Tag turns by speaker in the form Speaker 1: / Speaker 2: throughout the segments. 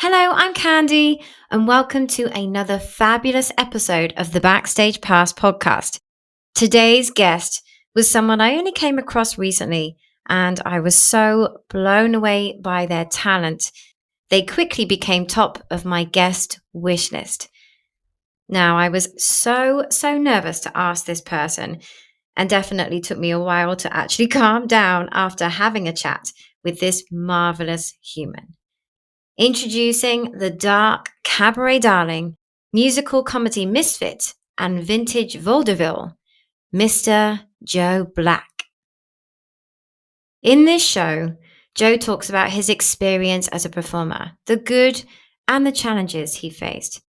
Speaker 1: Hello, I'm Candy, and welcome to another fabulous episode of the Backstage Pass podcast. Today's guest was someone I only came across recently, and I was so blown away by their talent. They quickly became top of my guest wish list. Now, I was so nervous to ask this person, and definitely took me a while to actually calm down after having a chat with this marvelous human. Introducing the dark cabaret darling, musical comedy misfit, and vintage vaudeville, Mr. Joe Black. In this show, Joe talks about his experience as a performer, the good and the challenges he faced.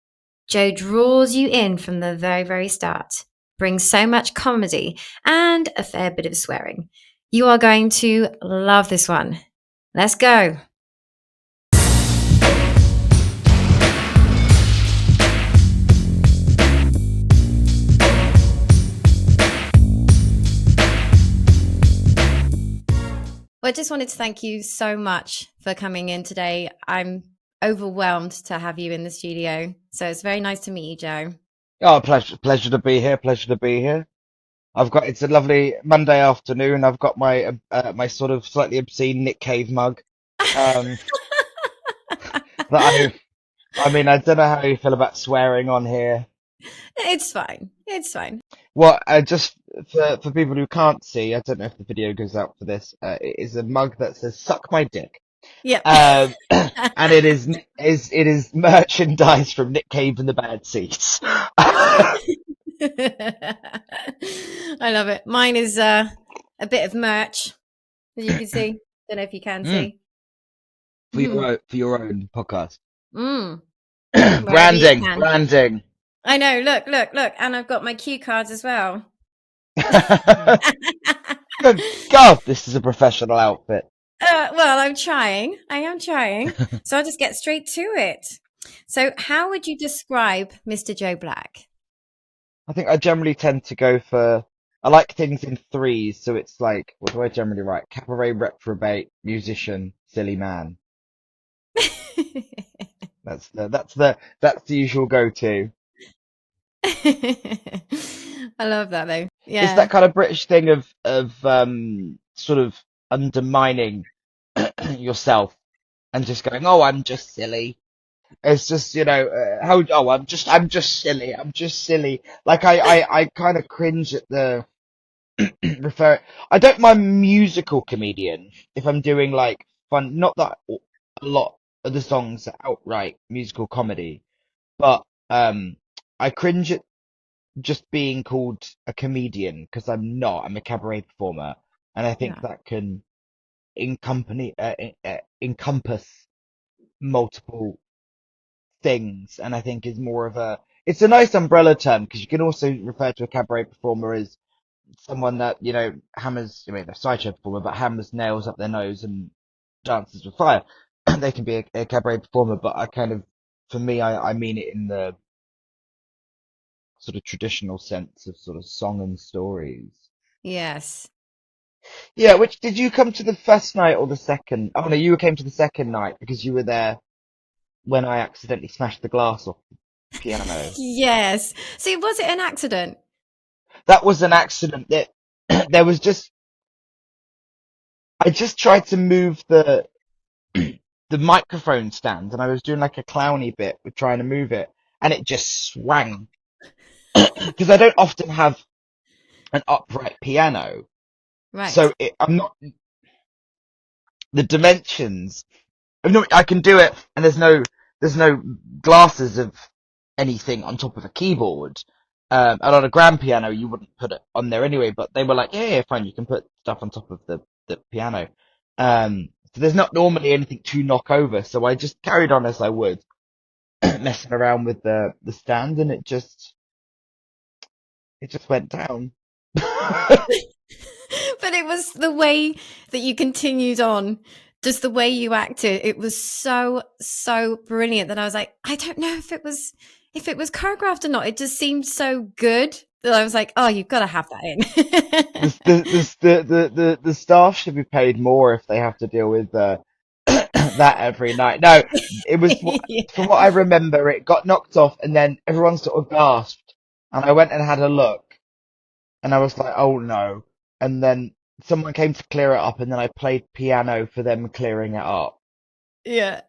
Speaker 1: Joe draws you in from the very start, brings so much comedy and a fair bit of swearing. You are going to love this one. Let's go. Well, I just wanted to thank you so much for coming in today. I'm overwhelmed to have you in the studio. So it's very nice to meet you, Joe.
Speaker 2: Oh, pleasure to be here. Pleasure to be here. It's a lovely Monday afternoon. I've got my sort of slightly obscene Nick Cave mug. Um, that I mean, I don't know how you feel about swearing on here.
Speaker 1: It's fine. It's fine.
Speaker 2: Well, just for people who can't see, I don't know if the video goes out for this. It is a mug that says "Suck my dick,"
Speaker 1: Yep.
Speaker 2: and it is merchandise from Nick Cave and the Bad Seeds.
Speaker 1: I love it. Mine is a bit of merch, as you can see. Don't know if you can see.
Speaker 2: For your own podcast.
Speaker 1: Mm.
Speaker 2: Branding.
Speaker 1: I know. Look. And I've got my cue cards as well.
Speaker 2: Good God, this is a professional outfit.
Speaker 1: Well, I'm trying. I am trying. So I'll just get straight to it. So how would you describe Mr. Joe Black?
Speaker 2: I think I generally tend to go I like things in threes, so it's like, what do I generally write? Cabaret, reprobate, musician, silly man. That's the usual go-to.
Speaker 1: I love that though. Yeah.
Speaker 2: It's that kind of British thing of sort of undermining yourself and just going, oh, I'm just silly. It's just, I'm just silly. Like I kind of cringe at the I don't mind musical comedian if I'm doing like fun, not that a lot of the songs are outright musical comedy, but I cringe at just being called a comedian because I'm a cabaret performer, and I think
Speaker 1: Yeah.
Speaker 2: that can encompass multiple things, and I think is more of it's a nice umbrella term because you can also refer to a cabaret performer as someone that, hammers, they're a sideshow performer, but hammers nails up their nose and dances with fire. They can be a cabaret performer, but for me, I mean it in the sort of traditional sense of sort of song and stories.
Speaker 1: Yes.
Speaker 2: Yeah, which did you come to the first night or the second? Oh no, you came to the second night because you were there when I accidentally smashed the glass off the piano.
Speaker 1: Yes. See, was it an accident?
Speaker 2: That was an accident. There was I just tried to move the microphone stand, and I was doing like a clowny bit with trying to move it, and it just swang because I don't often have an upright piano,
Speaker 1: Right.
Speaker 2: so I'm not the dimensions. I can do it, and there's no glasses of anything on top of a keyboard. And on a grand piano, you wouldn't put it on there anyway. But they were like, yeah, fine, you can put stuff on top of the piano. So there's not normally anything to knock over. So I just carried on as I would, messing around with the stand, and it just went down.
Speaker 1: But it was the way that you continued on, just the way you acted. It was so brilliant that I was like, I don't know if it was choreographed or not. It just seemed so good that I was like, oh, you've got to have that in.
Speaker 2: The staff should be paid more if they have to deal with that every night. No, it was from
Speaker 1: Yeah.
Speaker 2: what I remember, it got knocked off, and then everyone sort of gasped, and I went and had a look, and I was like, oh no, and then someone came to clear it up, and then I played piano for them clearing it up.
Speaker 1: Yeah.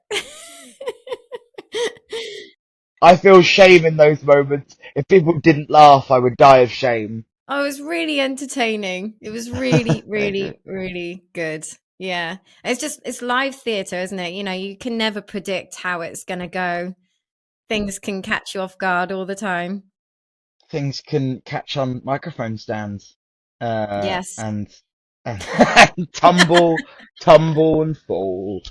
Speaker 2: I feel shame in those moments. If people didn't laugh, I would die of shame.
Speaker 1: Oh, it was really entertaining. It was really, really, really good. Yeah. It's live theater, isn't it? You know, you can never predict how it's going to go. Things can catch you off guard all the time.
Speaker 2: Things can catch on microphone stands,
Speaker 1: Yes.
Speaker 2: and tumble and fall.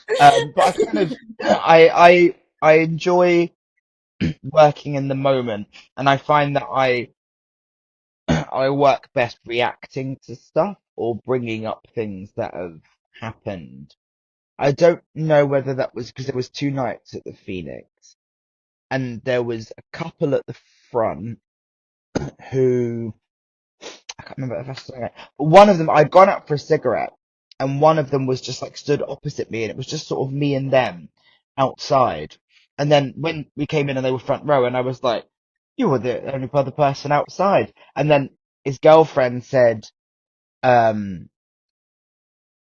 Speaker 2: But I kind of, I enjoy working in the moment, and I find that I work best reacting to stuff or bringing up things that have happened. I don't know whether that was because there was two nights at the Phoenix, and there was a couple at the front who I can't remember if I saw it. But one of them, I'd gone out for a cigarette, and one of them was just like stood opposite me, and it was just sort of me and them outside. And then when we came in and they were front row, and I was like, "You were the only other person outside." And then his girlfriend said, um,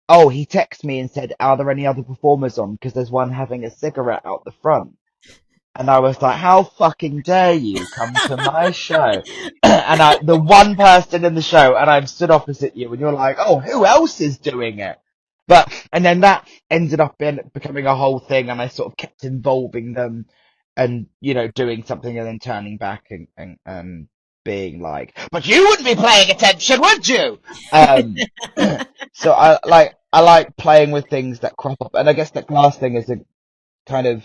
Speaker 2: "Oh, he texted me and said, are there any other performers on? Because there's one having a cigarette out the front." And I was like, how fucking dare you come to my show? And the one person in the show, and I'm stood opposite you, and you're like, oh, who else is doing it? And then that ended up becoming a whole thing, and I sort of kept involving them and, doing something and then turning back and being like, but you wouldn't be paying attention, would you? Um, so I like playing with things that crop up. And I guess that glass thing is a kind of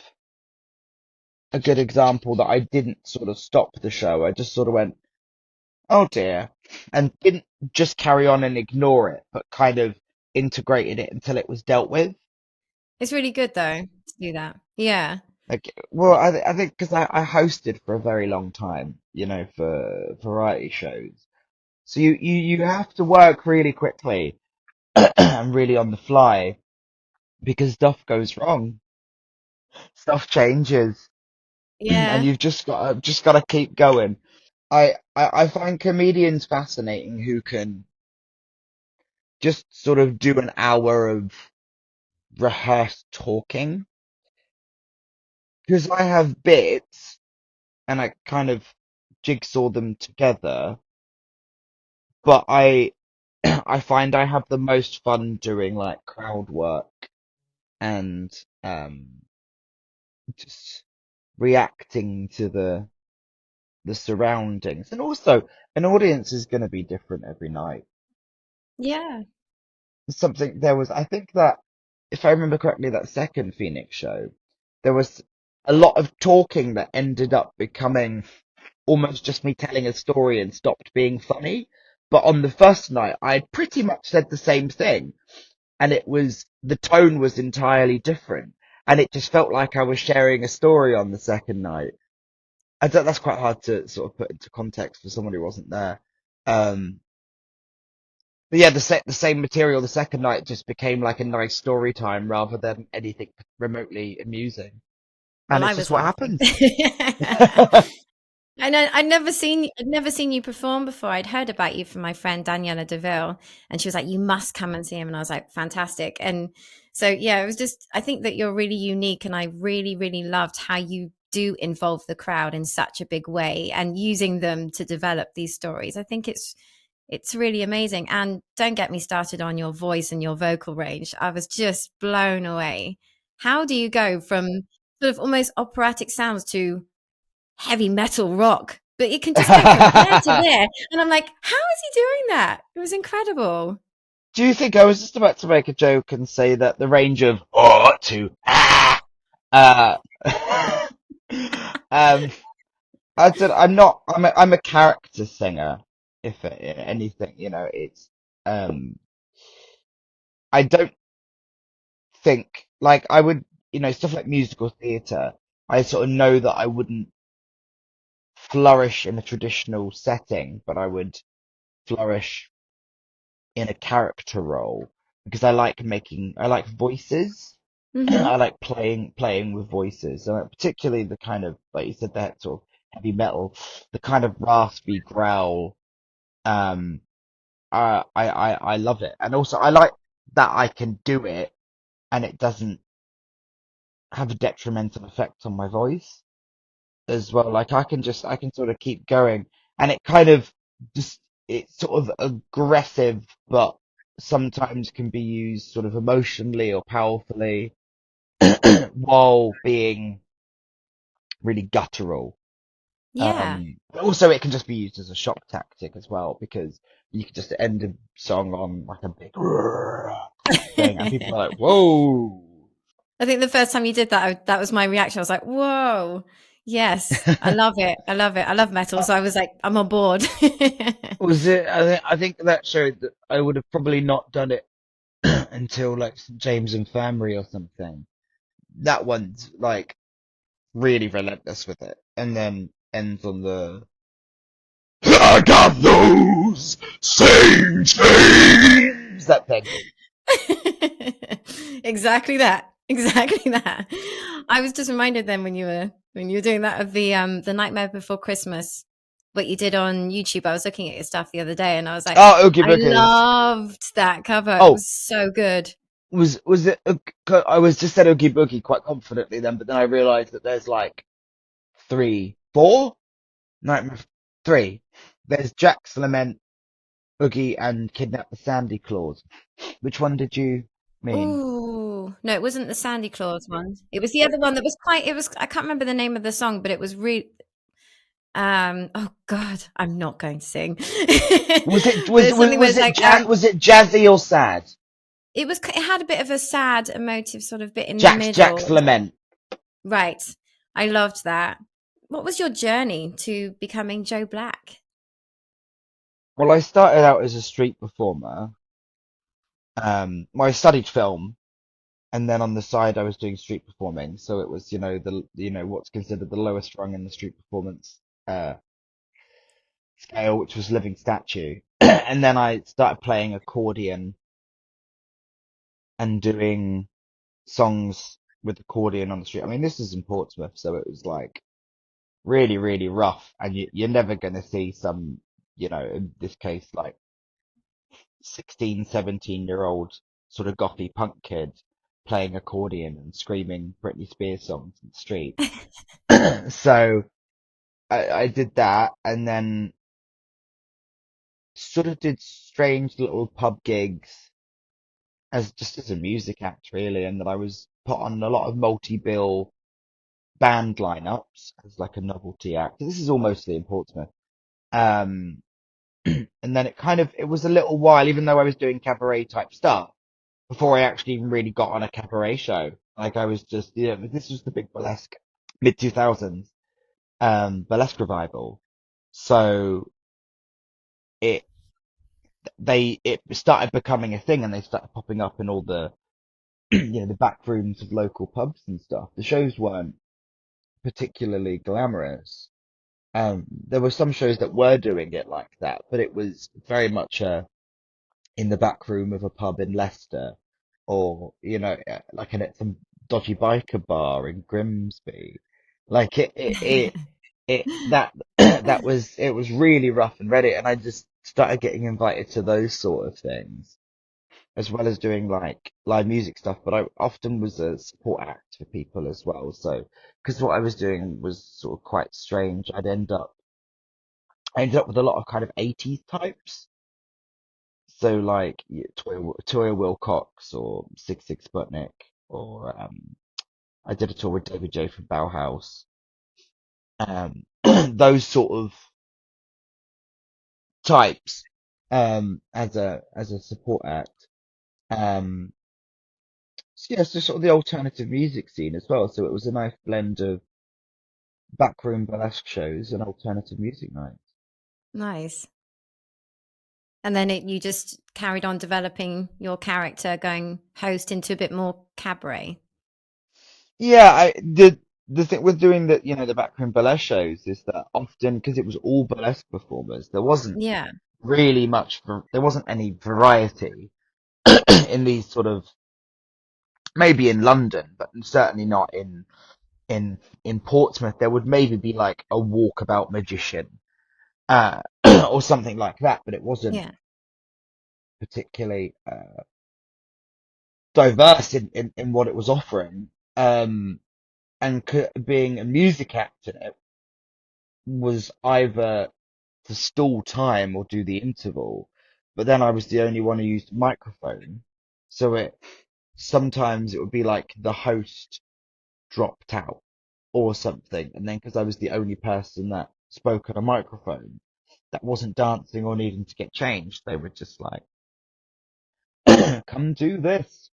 Speaker 2: a good example that I didn't sort of stop the show. I just sort of went, oh dear, and didn't just carry on and ignore it, but kind of integrated it until it was dealt with.
Speaker 1: It's really good though to do that. Yeah.
Speaker 2: Like, well, I think because I hosted for a very long time, for variety shows. So you have to work really quickly and really on the fly because stuff goes wrong, stuff changes, and
Speaker 1: Yeah.
Speaker 2: you've just got to keep going. I find comedians fascinating who can just sort of do an hour of rehearsed talking because I have bits and I kind of jigsaw them together, but I find I have the most fun doing like crowd work and just reacting to the surroundings, and also an audience is going to be different every night.
Speaker 1: Yeah.
Speaker 2: Something there was, I think that if I remember correctly, that second Phoenix show, there was a lot of talking that ended up becoming almost just me telling a story and stopped being funny. But on the first night, I had pretty much said the same thing, and the tone was entirely different, and it just felt like I was sharing a story on the second night. That's quite hard to sort of put into context for someone who wasn't there. Um, But yeah, the same material the second night just became like a nice story time rather than anything remotely amusing.
Speaker 1: Well,
Speaker 2: And
Speaker 1: I
Speaker 2: it's just
Speaker 1: was
Speaker 2: what
Speaker 1: laughing.
Speaker 2: happens.
Speaker 1: I know I'd never seen you perform before. I'd heard about you from my friend Daniela Deville, and she was like, "You must come and see him." And I was like, "Fantastic!" And so yeah, it was just I think that you're really unique, and I really really loved how you do involve the crowd in such a big way and using them to develop these stories. I think it's really amazing. And don't get me started on your voice and your vocal range. I was just blown away. How do you go from sort of almost operatic sounds to heavy metal rock, but it can just go from there to there. And I'm like, how is he doing that? It was incredible.
Speaker 2: Do you think I was just about to make a joke and say that the range of to uh um I said I'm not I'm a character singer if anything, it's um I don't think like I would, stuff like musical theatre. I sort of know that I wouldn't flourish in a traditional setting, but I would flourish in a character role because I like voices.
Speaker 1: Hmm.
Speaker 2: I like playing with voices, and particularly the kind of, like you said, that sort of heavy metal, the kind of raspy growl. Um, I love it, and also I like that I can do it, and it doesn't have a detrimental effect on my voice as well. Like I can sort of keep going, and it kind of just it's sort of aggressive, but sometimes can be used sort of emotionally or powerfully while being really guttural.
Speaker 1: Yeah.
Speaker 2: But also it can just be used as a shock tactic as well, because you can just end a song on like a big thing, and people are like, "Whoa!"
Speaker 1: I think the first time you did that, that was my reaction. I was like, "Whoa, yes, I love it. I love it. I love metal."
Speaker 2: Uh,
Speaker 1: So I was like, "I'm on board."
Speaker 2: was it? I think that showed that I would have probably not done it until like St. James Infirmary or something. That one's like really relentless with it, and then ends on the "I got those same chains," that thing.
Speaker 1: Exactly that. Exactly that. I was just reminded then when you were doing that of the Nightmare Before Christmas, what you did on YouTube. I was looking at your stuff the other day and I was like,
Speaker 2: Oh, Oogie
Speaker 1: I
Speaker 2: Boogie.
Speaker 1: loved that cover. It
Speaker 2: Oh,
Speaker 1: was so good.
Speaker 2: was it? I was just said Oogie Boogie quite confidently then, but then I realised that there's like three, four, Nightmare three. There's Jack's Lament, Oogie, and Kidnap the Sandy Claus. Which one did you mean?
Speaker 1: Oh, no, it wasn't the Sandy Claus one. It was the other one that was quite it was I can't remember the name of the song, but it was really oh God, I'm not going to sing.
Speaker 2: Was it
Speaker 1: But it's something where it's like
Speaker 2: was it jazzy or sad?
Speaker 1: it had a bit of a sad emotive sort of bit in the
Speaker 2: Jack's
Speaker 1: middle.
Speaker 2: Lament.
Speaker 1: Right. I loved that. What was your journey to becoming Joe Black?
Speaker 2: Well, I started out as a street performer. Well, I studied film, and then on the side I was doing street performing. So it was, what's considered the lowest rung in the street performance uh, scale, which was living statue. And then I started playing accordion and doing songs with accordion on the street. I mean, this is in Portsmouth, so it was like really, really rough, and you're never going to see some, in this case, like 16, 17-year-old sort of gothy punk kid playing accordion and screaming Britney Spears songs in the street. So I did that, and then sort of did strange little pub gigs as just as a music act, really, and then I was put on a lot of multi-bill band lineups as like a novelty act. This is all mostly in Portsmouth. Um, and then it was a little while, even though I was doing cabaret type stuff, before I actually even really got on a cabaret show. Like I was just, this was the big burlesque mid 2000s, burlesque revival. So it, it started becoming a thing, and they started popping up in all the, the back rooms of local pubs and stuff. The shows weren't particularly glamorous. There were some shows that were doing it like that, but it was very much in the back room of a pub in Leicester, or like in some dodgy biker bar in Grimsby. Like that it was really rough and ready, and I just started getting invited to those sort of things, as well as doing like live music stuff. But I often was a support act for people as well. So because what I was doing was sort of quite strange, I ended up with a lot of kind of 80s types. So like Toya Wilcox or Sig Sig Sputnik, or I did a tour with David J from Bauhaus. Those sort of types as a support act. Um, so yeah, so sort of the alternative music scene as well. So it was a nice blend of backroom burlesque shows and alternative music nights.
Speaker 1: Nice. And then you just carried on developing your character, going host into a bit more cabaret.
Speaker 2: Yeah, the thing with doing the backroom burlesque shows is that often, because it was all burlesque performers,
Speaker 1: Yeah.
Speaker 2: there wasn't any variety in these sort of maybe in London, but certainly not in Portsmouth. There would maybe be like a walkabout magician, uh, or something like that, but it wasn't
Speaker 1: Yeah.
Speaker 2: particularly diverse in what it was offering. And being a music act in it was either to stall time or do the interval. But then I was the only one who used a microphone. So sometimes it would be like the host dropped out or something. And then because I was the only person that spoke on a microphone that wasn't dancing or needing to get changed, they were just like, come do this.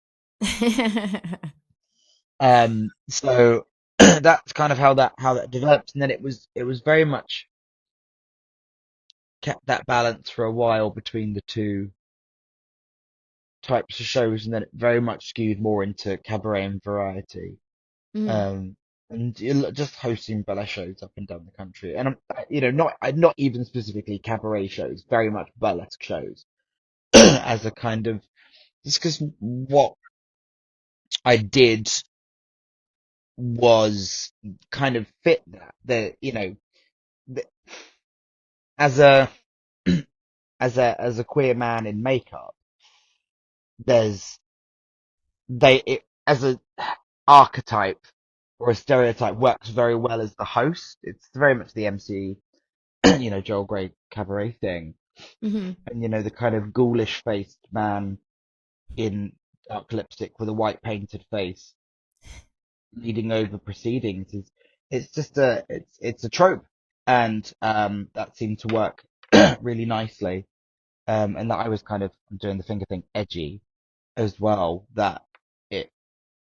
Speaker 2: So that's kind of how that developed. And then it was very much kept that balance for a while between the two types of shows, and then it very much skewed more into cabaret and variety.
Speaker 1: Mm.
Speaker 2: Um, and just hosting ballet shows up and down the country, and not even specifically cabaret shows, very much burlesque shows, as a kind of just because what I did was kind of fit that the, as a as a queer man in makeup, there's as a archetype or a stereotype works very well as the host. It's very much the MC, Joel Grey cabaret thing.
Speaker 1: Hmm.
Speaker 2: And, the kind of ghoulish faced man in dark lipstick with a white painted face leading over proceedings it's just it's a trope. And, that seemed to work really nicely. And that I was kind of doing the finger thing edgy as well, that it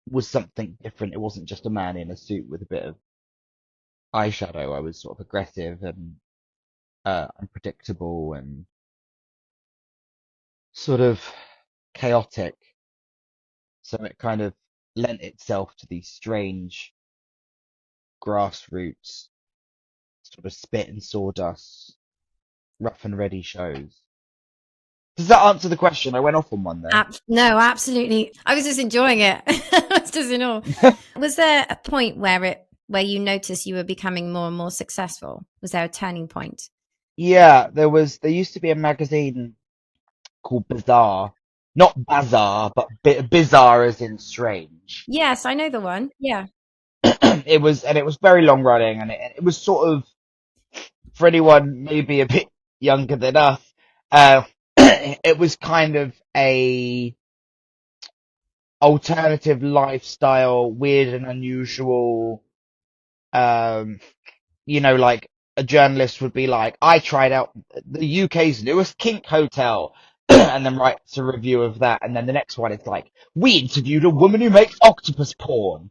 Speaker 2: was something different. It wasn't just a man in a suit with a bit of eyeshadow. I was sort of aggressive and unpredictable and sort of chaotic. So it kind of lent itself to these strange grassroots sort of spit and sawdust, rough and ready shows. Does that answer the question? I went off on one there.
Speaker 1: No, absolutely. I was just enjoying it. I was just in awe. Was there a point where you noticed you were becoming more and more successful? Was there a turning point?
Speaker 2: Yeah, there used to be a magazine called Bizarre, not Bazaar, but Bizarre as in strange.
Speaker 1: Yes, I know the one. Yeah.
Speaker 2: It was very long running, and it was sort of for anyone maybe a bit younger than us. Uh, it was kind of a alternative lifestyle, weird and unusual. Um, like a journalist would be like, I tried out the UK's newest kink hotel. And then writes a review of that, and then the next one is like, we interviewed a woman who makes octopus porn.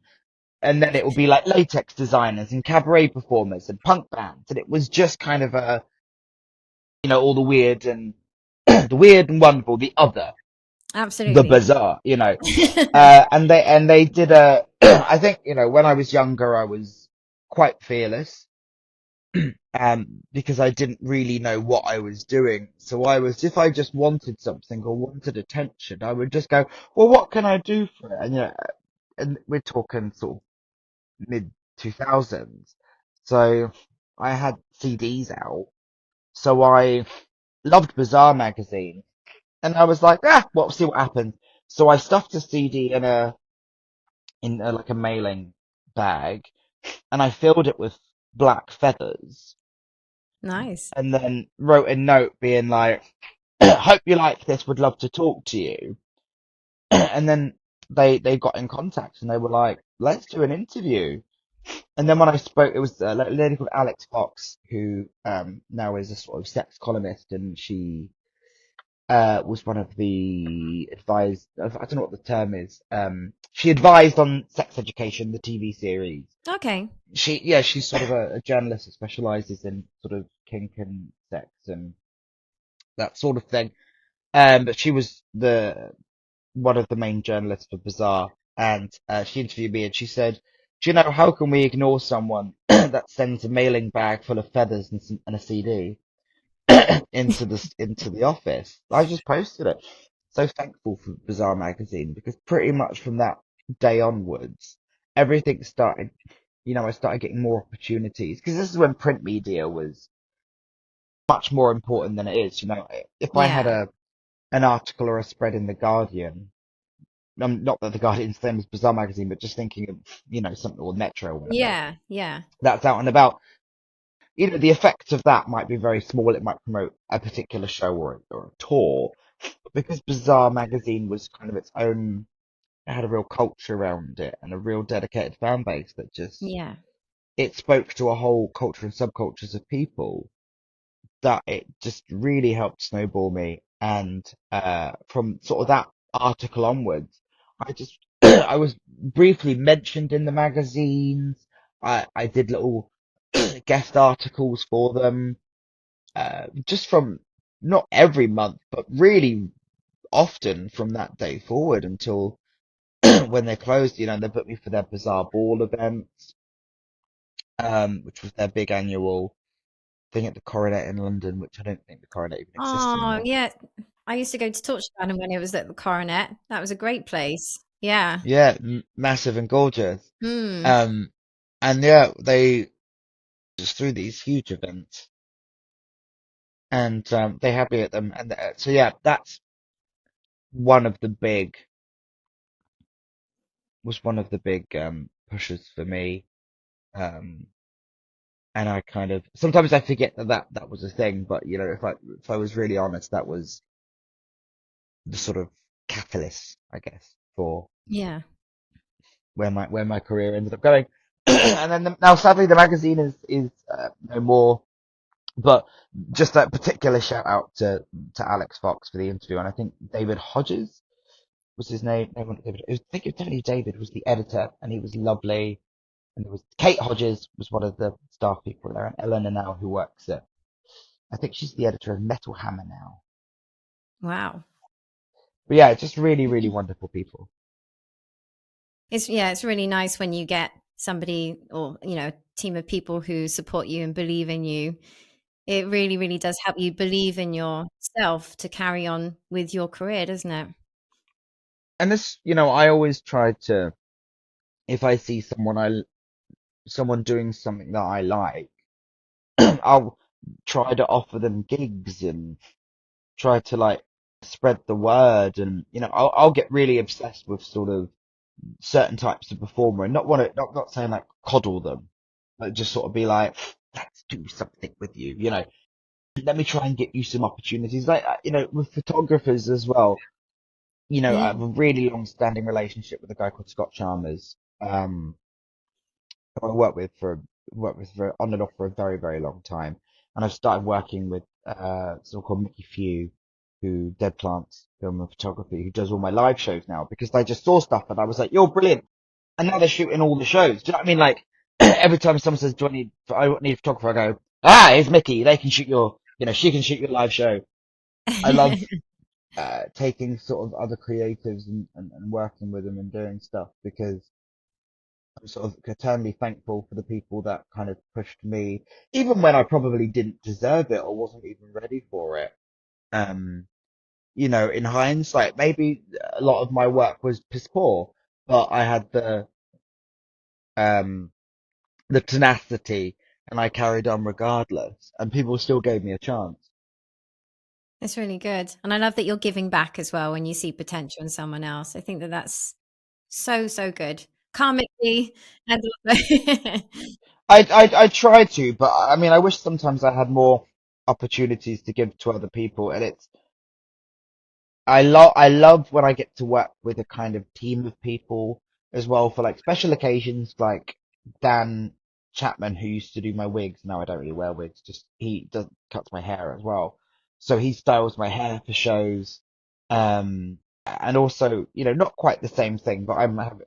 Speaker 2: And then it would be like latex designers and cabaret performers and punk bands, and it was just kind of all the weird and the weird and wonderful, the other, the
Speaker 1: Absolutely.
Speaker 2: bizarre, and they did a. I think when I was younger, I was quite fearless, because I didn't really know what I was doing. So if I just wanted something or wanted attention, I would just go, well, what can I do for it? And we're talking sort of mid 2000s. So I had CDs out. So I loved Bizarre magazine, and I was like, well, see what happens. So I stuffed a CD in like a mailing bag, and I filled it with black feathers,
Speaker 1: Nice.
Speaker 2: and then wrote a note being like, "Hope you like this. Would love to talk to you." And then they got in contact, and they were like, "Let's do an interview." And then when I spoke, it was a lady called Alex Fox, who now is a sort of sex columnist, and she was one of the advised. I don't know what the term is. She advised on Sex Education, the TV series.
Speaker 1: Okay.
Speaker 2: She's sort of a journalist that specialises in sort of kink and sex and that sort of thing. But she was the one of the main journalists for Bizarre, and she interviewed me, and she said, "Do you know how can we ignore someone that sends a mailing bag full of feathers and a CD into the office?" I just posted it. So thankful for Bizarre magazine, because pretty much from that day onwards, everything started, I started getting more opportunities because this is when print media was much more important than it is. If I had
Speaker 1: Yeah.
Speaker 2: an article or a spread in the Guardian, not that the Guardian's the same as Bazaar magazine, but just thinking of, something, or Metro or whatever,
Speaker 1: Yeah. Yeah.
Speaker 2: that's out and about. The effect of that might be very small. It might promote a particular show or a tour, but because Bazaar magazine was kind of its own, it had a real culture around it and a real dedicated fan base that just,
Speaker 1: Yeah.
Speaker 2: it spoke to a whole culture and subcultures of people, that it just really helped snowball me. And from sort of that article onwards, I just I was briefly mentioned in the magazines. I did little guest articles for them, just from not every month, but really often from that day forward until when they closed. They put me for their Bazaar Ball events, which was their big annual thing at the Coronet in London, which I don't think the Coronet even exists
Speaker 1: Oh,
Speaker 2: anymore.
Speaker 1: yeah. I used to go to Torchtown when it was at the Coronet. That was a great place. Yeah.
Speaker 2: Yeah, massive and gorgeous.
Speaker 1: Hmm.
Speaker 2: Um, and yeah, they just threw these huge events, and they had me at them. And so yeah, that's one of the big was one of the big pushes for me. Um, and I kind of sometimes I forget that was a thing, but if I was really honest, that was the sort of catalyst, I guess, for
Speaker 1: Yeah.
Speaker 2: where my career ended up going. And then now, sadly, the magazine is no more. But just that particular shout out to Alex Fox for the interview, and I think David Hodges was his name. No, not David. I think it was definitely David was the editor, and he was lovely. And there was Kate Hodges was one of the staff people there, and Eleanor now who works at. I think she's the editor of Metal Hammer now.
Speaker 1: Wow.
Speaker 2: But yeah, just really, really wonderful people.
Speaker 1: It's really nice when you get somebody or, a team of people who support you and believe in you. It really, really does help you believe in yourself to carry on with your career, doesn't it?
Speaker 2: And this, I always try to, if I see someone doing something that I like, I'll try to offer them gigs and try to like spread the word. And I'll get really obsessed with sort of certain types of performer and not want to, not saying like coddle them, but just sort of be like, let's do something with you, let me try and get you some opportunities, like with photographers as well. I have
Speaker 1: Mm.
Speaker 2: a really long standing relationship with a guy called Scott Chalmers, who I worked with for on and off for a very, very long time. And I've started working with someone called Mickey Few, who Dead Plants Film and Photography, who does all my live shows now, because I just saw stuff and I was like, you're brilliant. And now they're shooting all the shows. Do you know what I mean? Like every time someone says, I need a photographer, I go, here's Mickey. They can shoot she can shoot your live show. I love taking sort of other creatives and working with them and doing stuff, because I'm sort of eternally thankful for the people that kind of pushed me, even when I probably didn't deserve it or wasn't even ready for it. Um, in hindsight, maybe a lot of my work was piss poor, but I had um, the tenacity, and I carried on regardless, and people still gave me a chance.
Speaker 1: It's really good. And I love that you're giving back as well when you see potential in someone else. I think that that's so, so good. Karmically and also
Speaker 2: I try to, but I mean, I wish sometimes I had more opportunities to give to other people, and I love when I get to work with a kind of team of people as well, for like special occasions, like Dan Chapman, who used to do my wigs. Now I don't really wear wigs, just he does cuts my hair as well. So he styles my hair for shows. And also, not quite the same thing, but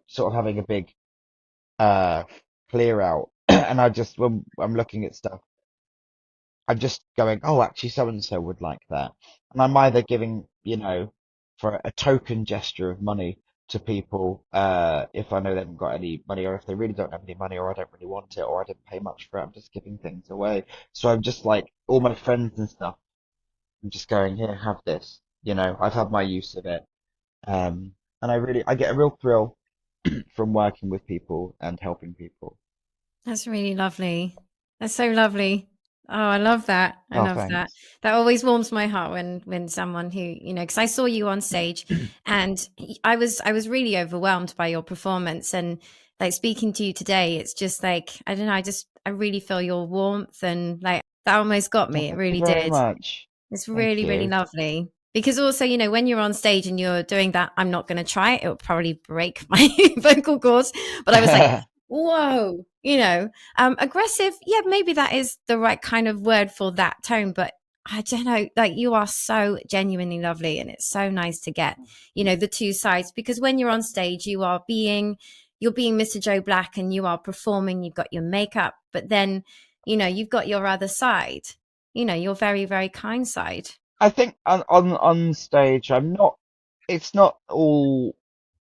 Speaker 2: sort of having a big uh clear out, and I just, when I'm looking at stuff, I'm just going, oh, actually, so and so would like that. And I'm either giving, for a token gesture of money to people, if I know they haven't got any money, or if they really don't have any money, or I don't really want it, or I didn't pay much for it, I'm just giving things away. So I'm just like, all my friends and stuff, I'm just going, here, have this. I've had my use of it. And I get a real thrill. from working with people and helping people.
Speaker 1: That's really lovely. That's so lovely. Oh, I love that. I
Speaker 2: Oh,
Speaker 1: love that.
Speaker 2: thanks.
Speaker 1: That always warms my heart when someone who, because I saw you on stage and I was really overwhelmed by your performance, and like speaking to you today, it's just like, I don't know, I really feel your warmth, and like that almost got
Speaker 2: Oh,
Speaker 1: me. It
Speaker 2: thank you
Speaker 1: really
Speaker 2: very
Speaker 1: did.
Speaker 2: much.
Speaker 1: It's
Speaker 2: Thank
Speaker 1: really, really
Speaker 2: you.
Speaker 1: lovely. Because also, when you're on stage and you're doing that, I'm not going to try it. It will probably break my vocal cords. But I was like, whoa, aggressive. Yeah, maybe that is the right kind of word for that tone. But I don't know, like you are so genuinely lovely. And it's so nice to get, the two sides. Because when you're on stage, you're being Mr. Joe Black and you are performing, you've got your makeup, but then, you've got your other side, your very, very kind side.
Speaker 2: I think on stage, I'm not. It's not all.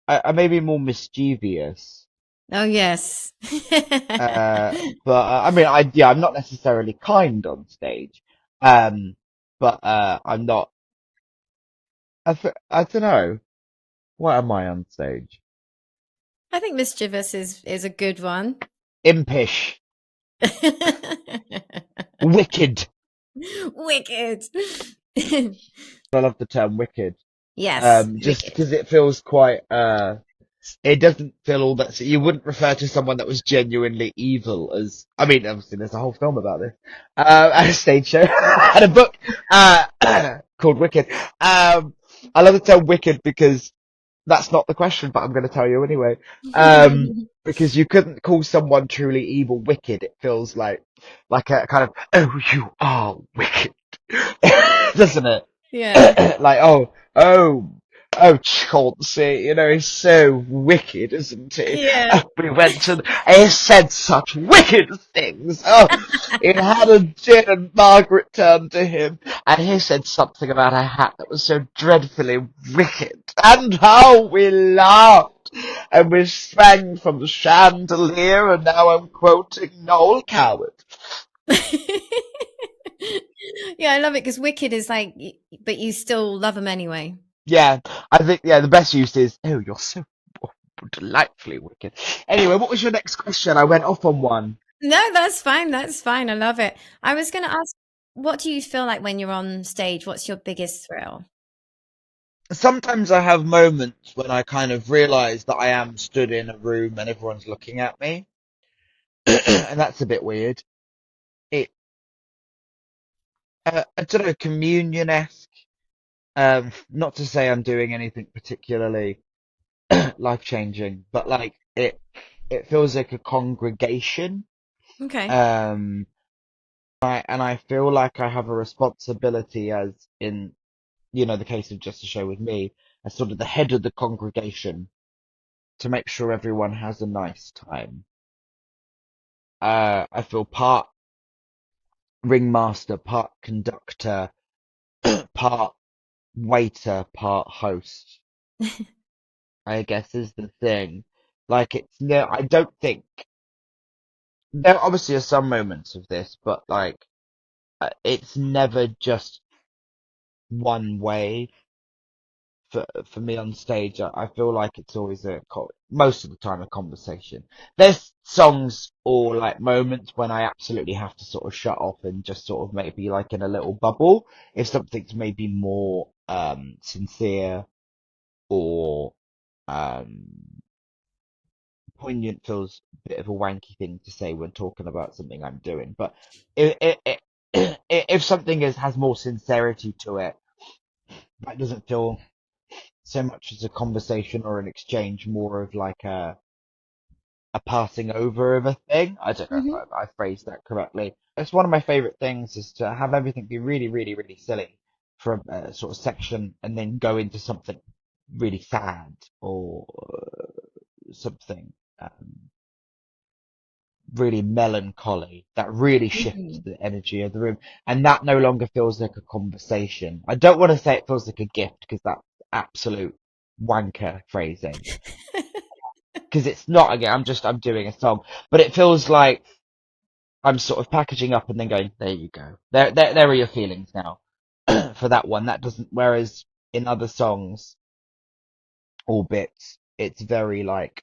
Speaker 2: I may be more mischievous.
Speaker 1: Oh, yes.
Speaker 2: But I mean, yeah, I'm not necessarily kind on stage. Um, but I'm not. I don't know. What am I on stage?
Speaker 1: I think mischievous is a good one.
Speaker 2: Impish, wicked.
Speaker 1: Wicked.
Speaker 2: I love the term wicked.
Speaker 1: Yes,
Speaker 2: Just
Speaker 1: wicked.
Speaker 2: because it feels quite it doesn't feel all that. So you wouldn't refer to someone that was genuinely evil as. I mean, obviously, there's a whole film about this, and a stage show, and a book called Wicked. I love the term wicked because that's not the question, but I'm going to tell you anyway. Because you couldn't call someone truly evil wicked. It feels like a kind of, oh, you are wicked, doesn't it?
Speaker 1: Yeah.
Speaker 2: Like, oh, Chauncey, he's so wicked, isn't he?
Speaker 1: Yeah.
Speaker 2: Oh, we went and he said such wicked things. Oh, he had a gin and Margaret turned to him and he said something about a hat that was so dreadfully wicked. And how we laughed! And we sprang from the chandelier, and now I'm quoting Noel Coward.
Speaker 1: Yeah, I love it because wicked is like, but you still love them anyway.
Speaker 2: Yeah, I think, yeah, the best use is, oh, you're so delightfully wicked. Anyway, what was your next question? I went off on one.
Speaker 1: No, that's fine. That's fine. I love it. I was going to ask, what do you feel like when you're on stage? What's your biggest thrill?
Speaker 2: Sometimes I have moments when I kind of realize that I am stood in a room and everyone's looking at me, and that's a bit weird. It, I don't know, communion-esque. Not to say I'm doing anything particularly life-changing, but like it feels like a congregation.
Speaker 1: Okay.
Speaker 2: Um, and I feel like I have a responsibility as in, the case of Just a Show with me, as sort of the head of the congregation to make sure everyone has a nice time. I feel part ringmaster, part conductor, part waiter, part host, I guess is the thing. Like it's no, I don't think there obviously are some moments of this, but like it's never just one way. For me on stage, I feel like it's always most of the time a conversation. There's songs or like moments when I absolutely have to sort of shut off and just sort of maybe like in a little bubble. If something's maybe more sincere or um poignant, feels a bit of a wanky thing to say when talking about something I'm doing. But if something has more sincerity to it, that doesn't feel so much as a conversation or an exchange, more of like a passing over of a thing. I don't know if
Speaker 1: Hmm.
Speaker 2: I phrased that correctly. It's one of my favorite things is to have everything be really, really, really silly for a sort of section and then go into something really sad or something really melancholy that really shifts
Speaker 1: Hmm.
Speaker 2: the energy of the room. And that no longer feels like a conversation. I don't want to say it feels like a gift because that's absolute wanker phrasing because it's not. Again, I'm doing a song, but it feels like I'm sort of packaging up and then going, there you go. There are your feelings now for that one. That doesn't. Whereas in other songs or bits, it's very like.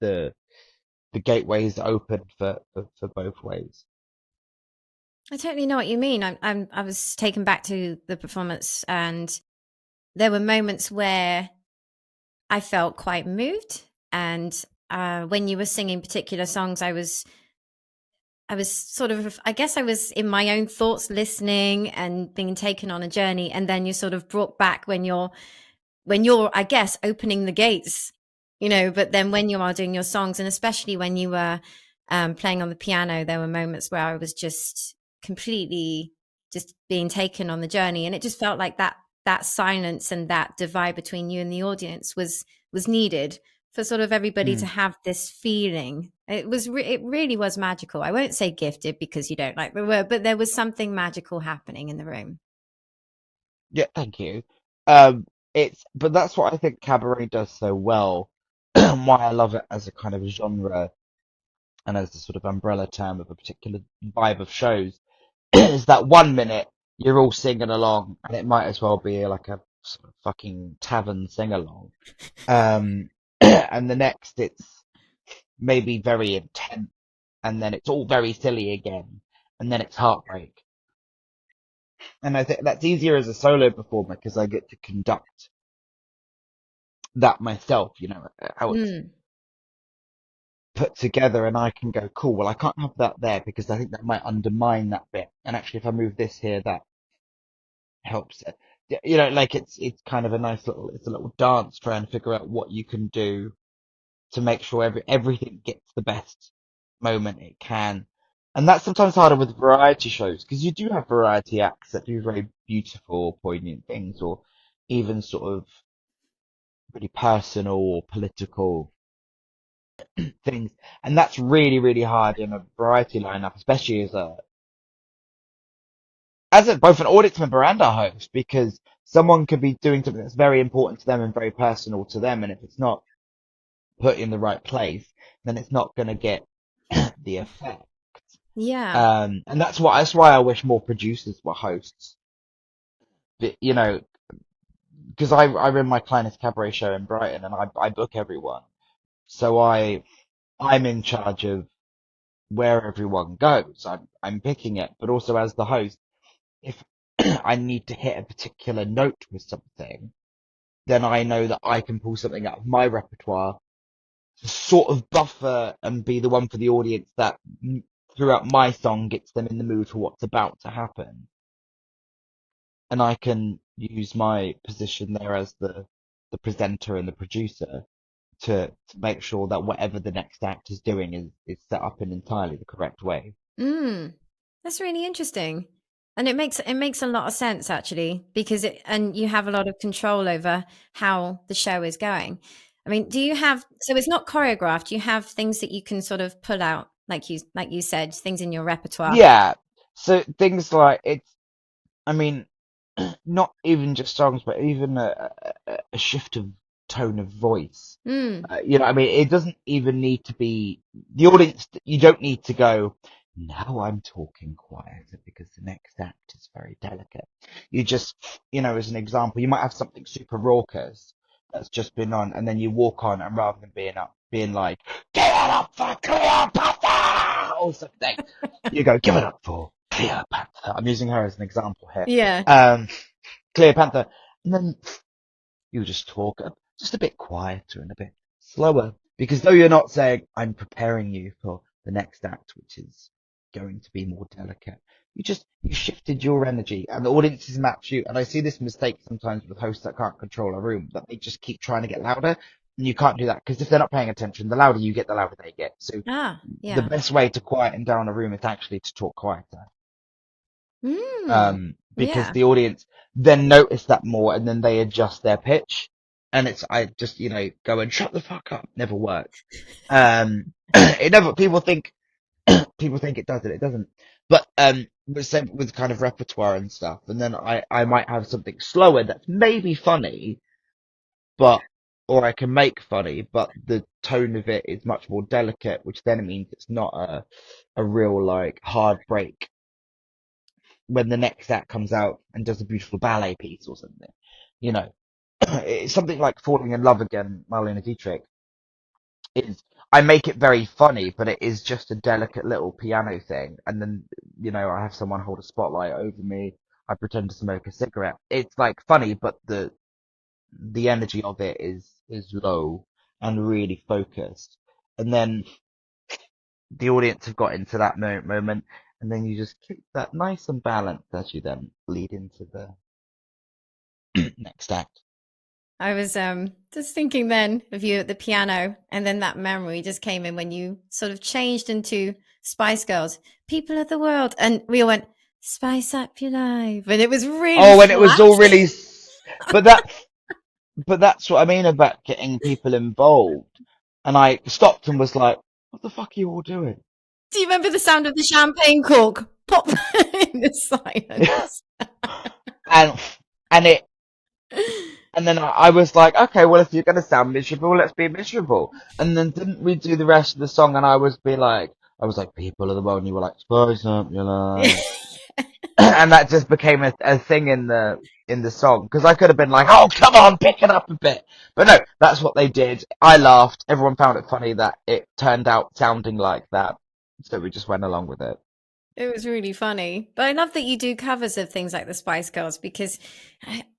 Speaker 2: the gateways open for both ways.
Speaker 1: I totally know what you mean. I was taken back to the performance, and there were moments where I felt quite moved. And when you were singing particular songs, I was sort of, I guess I was in my own thoughts, listening and being taken on a journey. And then you're sort of brought back when you're, I guess, opening the gates, but then when you are doing your songs, and especially when you were playing on the piano, there were moments where I was just completely just being taken on the journey. And it just felt like that silence and that divide between you and the audience was needed for sort of everybody to
Speaker 2: Mm.
Speaker 1: have this feeling. It really was magical. I won't say gifted because you don't like the word, but there was something magical happening in the room.
Speaker 2: Yeah, thank you. But that's what I think cabaret does so well, and why I love it as a kind of genre and as a sort of umbrella term of a particular vibe of shows, is that 1 minute you're all singing along, and it might as well be like a sort of fucking tavern sing along. And the next it's maybe very intense, and then it's all very silly again, and then it's heartbreak. And I think that's easier as a solo performer because I get to conduct that myself, how it's
Speaker 1: Mm.
Speaker 2: put together, and I can go, cool, well, I can't have that there because I think that might undermine that bit. And actually, if I move this here, that helps it. Like it's kind of a nice it's a little dance trying to figure out what you can do to make sure everything gets the best moment it can. And that's sometimes harder with variety shows because you do have variety acts that do very beautiful, poignant things, or even sort of really personal or political things. And that's really, really hard in a variety lineup, especially as both an audience member and a host, because someone could be doing something that's very important to them and very personal to them, and if it's not put in the right place, then it's not going to get the effect.
Speaker 1: Yeah.
Speaker 2: And that's why I wish more producers were hosts. But, because I run my Kleinest Cabaret show in Brighton, and I book everyone, so I'm in charge of where everyone goes. I'm picking it, but also as the host, if I need to hit a particular note with something, then I know that I can pull something out of my repertoire to sort of buffer and be the one for the audience that throughout my song gets them in the mood for what's about to happen. And I can use my position there as the presenter and the producer to make sure that whatever the next act is doing is set up in entirely the correct way.
Speaker 1: Mm. That's really interesting. And it makes a lot of sense actually, because and you have a lot of control over how the show is going. I mean, do you have, so it's not choreographed, you have things that you can sort of pull out, like you said, things in your repertoire.
Speaker 2: Yeah. So things like I mean, not even just songs, but even a shift of tone of voice.
Speaker 1: Mm.
Speaker 2: I mean, it doesn't even need to be the audience. You don't need to go, now I'm talking quieter because the next act is very delicate. You just, as an example, you might have something super raucous that's just been on, and then you walk on, and rather than being like, give it up for Cleopatra or something, you go, give it up for Cleopatra. I'm using her as an example here.
Speaker 1: Yeah.
Speaker 2: Um, Cleopatra, and then you just talk just a bit quieter and a bit slower. Because though you're not saying, I'm preparing you for the next act, which is going to be more delicate, you shifted your energy and the audiences match you. And I see this mistake sometimes with hosts that can't control a room, that they just keep trying to get louder. And you can't do that because if they're not paying attention, the louder you get, the louder they get. So
Speaker 1: Ah,
Speaker 2: the
Speaker 1: yeah.
Speaker 2: best way to quieten down a room is actually to talk quieter.
Speaker 1: Mm.
Speaker 2: Because
Speaker 1: Yeah.
Speaker 2: the audience then notice that more and then they adjust their pitch. And I just, go and shut the fuck up. Never works. It never, people think it does it. It doesn't. But, with same with kind of repertoire and stuff. And then I might have something slower that's maybe funny, but, or I can make funny, but the tone of it is much more delicate, which then means it's not a real like hard break when the next act comes out and does a beautiful ballet piece or something. You know, it's something like Falling in Love Again, Marlene Dietrich. is I make it very funny, but it is just a delicate little piano thing. And then, I have someone hold a spotlight over me. I pretend to smoke a cigarette. It's like funny, but the energy of it is low and really focused. And then the audience have got into that moment, and then you just keep that nice and balanced as you then lead into the next act.
Speaker 1: I was just thinking then of you at the piano, and then that memory just came in when you sort of changed into Spice Girls, People of the World, and we all went Spice Up Your Life, and it was really
Speaker 2: Oh, and it was
Speaker 1: flat.
Speaker 2: all really, but that's what I mean about getting people involved. And I stopped and was like, "What the fuck are you all doing?"
Speaker 1: Do you remember the sound of the champagne cork pop in the silence?
Speaker 2: and and it and then I was like, "Okay, well, if you're gonna sound miserable, let's be miserable." And then didn't we do the rest of the song? And I was like, "People of the world," and you were like, "Spice up your life." And that just became a thing in the song because I could have been like, "Oh, come on, pick it up a bit," but no, that's what they did. I laughed. Everyone found it funny that it turned out sounding like that, so we just went along with it.
Speaker 1: It was really funny. But I love that you do covers of things like the Spice Girls because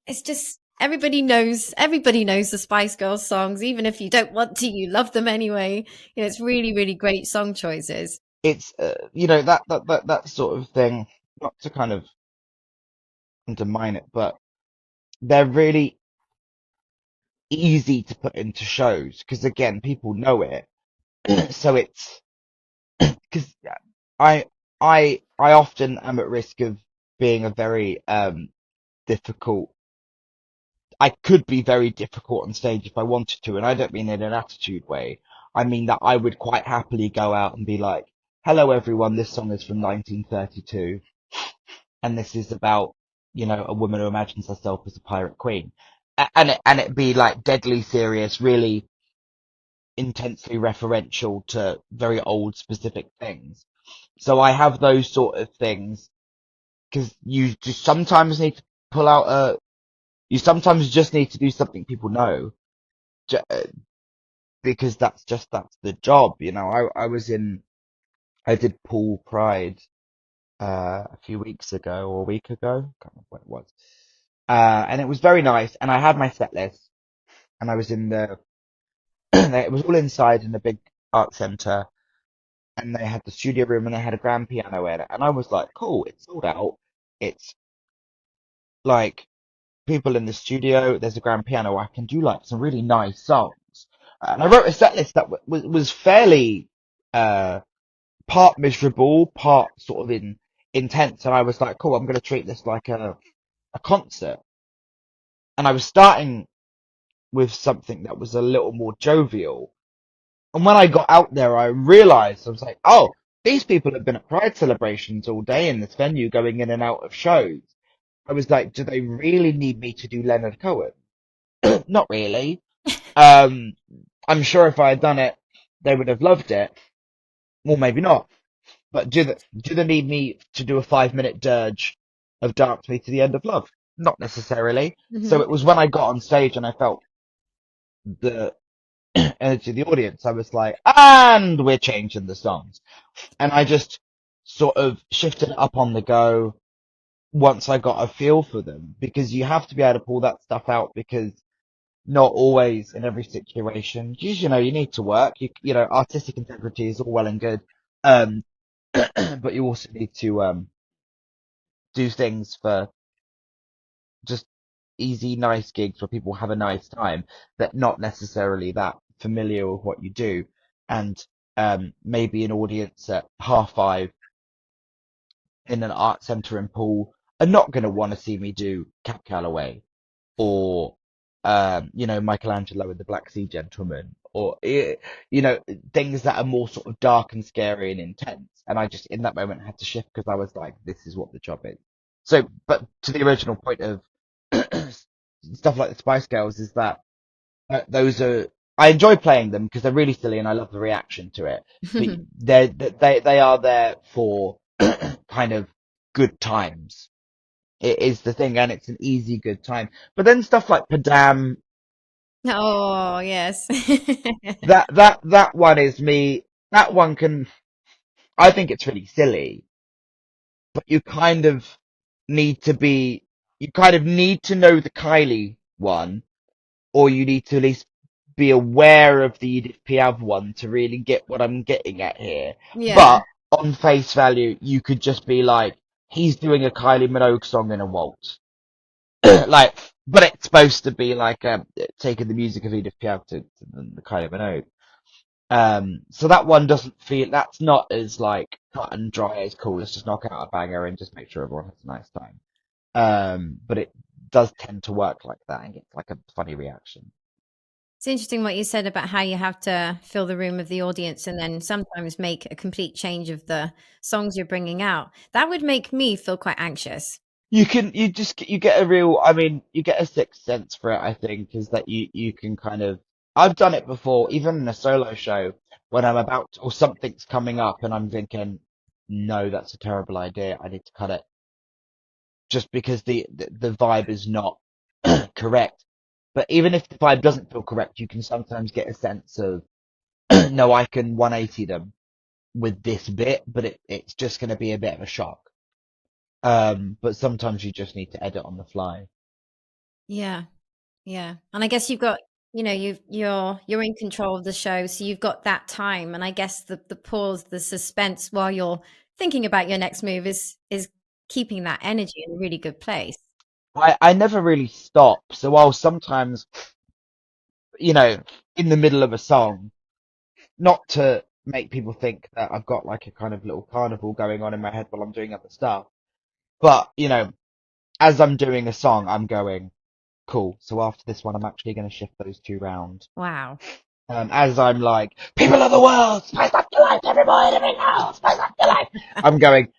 Speaker 1: it's just everybody knows the Spice Girls songs. Even if you don't want to, you love them anyway. It's really, really great song choices.
Speaker 2: It's that sort of thing. Not to kind of undermine it, but they're really easy to put into shows because again, people know it. So it's because I I often am at risk of being a very difficult. I could be very difficult on stage if I wanted to, and I don't mean in an attitude way. I mean that I would quite happily go out and be like, "Hello, everyone. This song is from 1932, and this is about a woman who imagines herself as a pirate queen," and it be like deadly serious, really intensely referential to very old specific things. So I have those sort of things because you just sometimes need to pull out a. You sometimes just need to do something people know, because that's the job. I did Pool Pride a few weeks ago or a week ago, can't remember what it was. And it was very nice. And I had my set list, and I was in the. It was all inside in the big art center, and they had the studio room and they had a grand piano in it. And I was like, cool, it's sold out. It's like people in the studio. There's a grand piano. I can do like some really nice songs. And I wrote a set list that was fairly uh, part miserable, part sort of intense. And I was like, cool, I'm going to treat this like a concert. And I was starting with something that was a little more jovial. And when I got out there, I realized I was like, oh, these people have been at Pride celebrations all day in this venue, going in and out of shows. I was like, do they really need me to do Leonard Cohen? Not really. Um, I'm sure if I had done it, they would have loved it. Well, maybe not. But do they need me to do a 5 minute dirge of Dance Me to the End of Love? Not necessarily. So
Speaker 1: Hmm.
Speaker 2: it was when I got on stage and I felt the energy of the audience, I was like, and we're changing the songs. And I just sort of shifted it up on the go once I got a feel for them, because you have to be able to pull that stuff out, because not always in every situation. You need to work. Artistic integrity is all well and good. Um, but you also need to do things for just easy, nice gigs where people have a nice time, that not necessarily that familiar with what you do. And maybe an audience at 5:30 in an art centre in Poole are not going to want to see me do Cap Calloway, or Michelangelo and the Black Sea Gentleman, or things that are more sort of dark and scary and intense. And I just in that moment had to shift, because I was like, this is what the job is. So, but to the original point of stuff like the Spice Girls, is that those are, I enjoy playing them because they're really silly and I love the reaction to it. But they are there for kind of good times. It is the thing, and it's an easy good time. But then stuff like Padam
Speaker 1: Oh, yes.
Speaker 2: That one is me. That one can. I think it's really silly, but need to be. You kind of need to know the Kylie one, or you need to at least be aware of the Edith Piaf one to really get what I'm getting at here.
Speaker 1: Yeah.
Speaker 2: But on face value, you could just be like, he's doing a Kylie Minogue song in a waltz. Like, but it's supposed to be like taking the music of Edith Piaf to the Kylie Minogue. So that one doesn't feel that's not as like cut and dry as cool. Let's just knock out a banger and just make sure everyone has a nice time. But it does tend to work like that and gets like a funny reaction.
Speaker 1: It's interesting what you said about how you have to fill the room of the audience and then sometimes make a complete change of the songs you're bringing out. That would make me feel quite anxious.
Speaker 2: You get a real, I mean, you get a sixth sense for it, I think, is that you can kind of, I've done it before, even in a solo show, when I'm about, or something's coming up and I'm thinking, no, that's a terrible idea. I need to cut it just because the vibe is not correct. But even if the vibe doesn't feel correct, you can sometimes get a sense of, no, I can 180 them with this bit, but it's just going to be a bit of a shock. But sometimes you just need to edit on the fly.
Speaker 1: Yeah. Yeah. And I guess you've got, you're in control of the show, so you've got that time. And I guess the pause, the suspense while you're thinking about your next move is keeping that energy in a really good place.
Speaker 2: I never really stop. So I'll sometimes, you know, in the middle of a song, not to make people think that I've got like a kind of little carnival going on in my head while I'm doing other stuff. But, as I'm doing a song, I'm going, cool. So after this one, I'm actually going to shift those two round.
Speaker 1: Wow.
Speaker 2: As I'm like, people of the world, spice up your life, every boy and every girl, spice up your life. I'm going,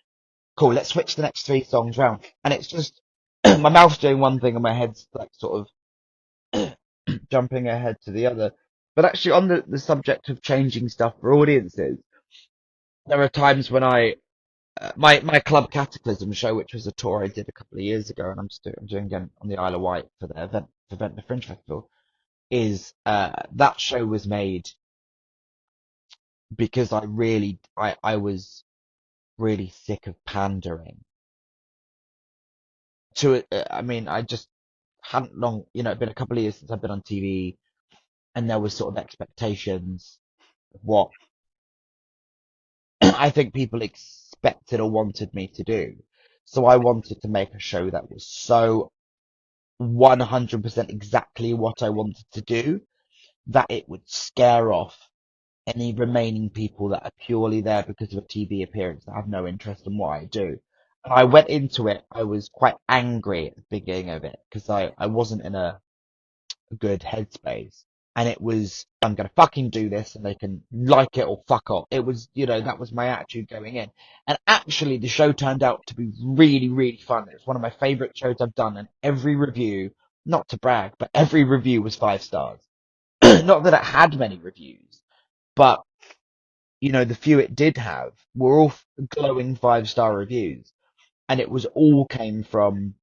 Speaker 2: cool, let's switch the next three songs round. And it's just, my mouth's doing one thing and my head's like sort of jumping ahead to the other. But actually, on the subject of changing stuff for audiences, there are times when my Club Cataclysm show, which was a tour I did a couple of years ago, and I'm doing again on the Isle of Wight for the event, the Fringe Festival, is that show was made because I was really sick of pandering to it. I mean, I just hadn't long, it'd been a couple of years since I've been on TV, and there was sort of expectations of what I think people expected or wanted me to do. So I wanted to make a show that was so 100% exactly what I wanted to do that it would scare off any remaining people that are purely there because of a TV appearance that have no interest in what I do. And I went into it, I was quite angry at the beginning of it because I wasn't in a good headspace. And it was, I'm going to fucking do this and they can like it or fuck off. It was, that was my attitude going in. And actually, the show turned out to be really, really fun. It was one of my favorite shows I've done. And every review, not to brag, but every review was 5 stars. Not that it had many reviews, but, the few it did have were all glowing 5-star reviews. And it was all came from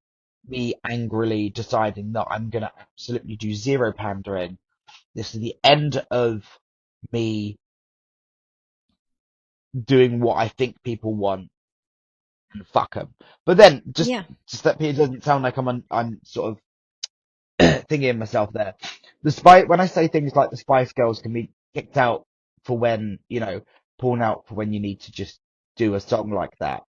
Speaker 2: me angrily deciding that I'm going to absolutely do zero pandering. This is the end of me doing what I think people want and fuck them. But then
Speaker 1: Yeah.
Speaker 2: just that it doesn't sound like I'm sort of thinking myself there. When I say things like the Spice Girls can be kicked out for when, pulling out for when you need to just do a song like that.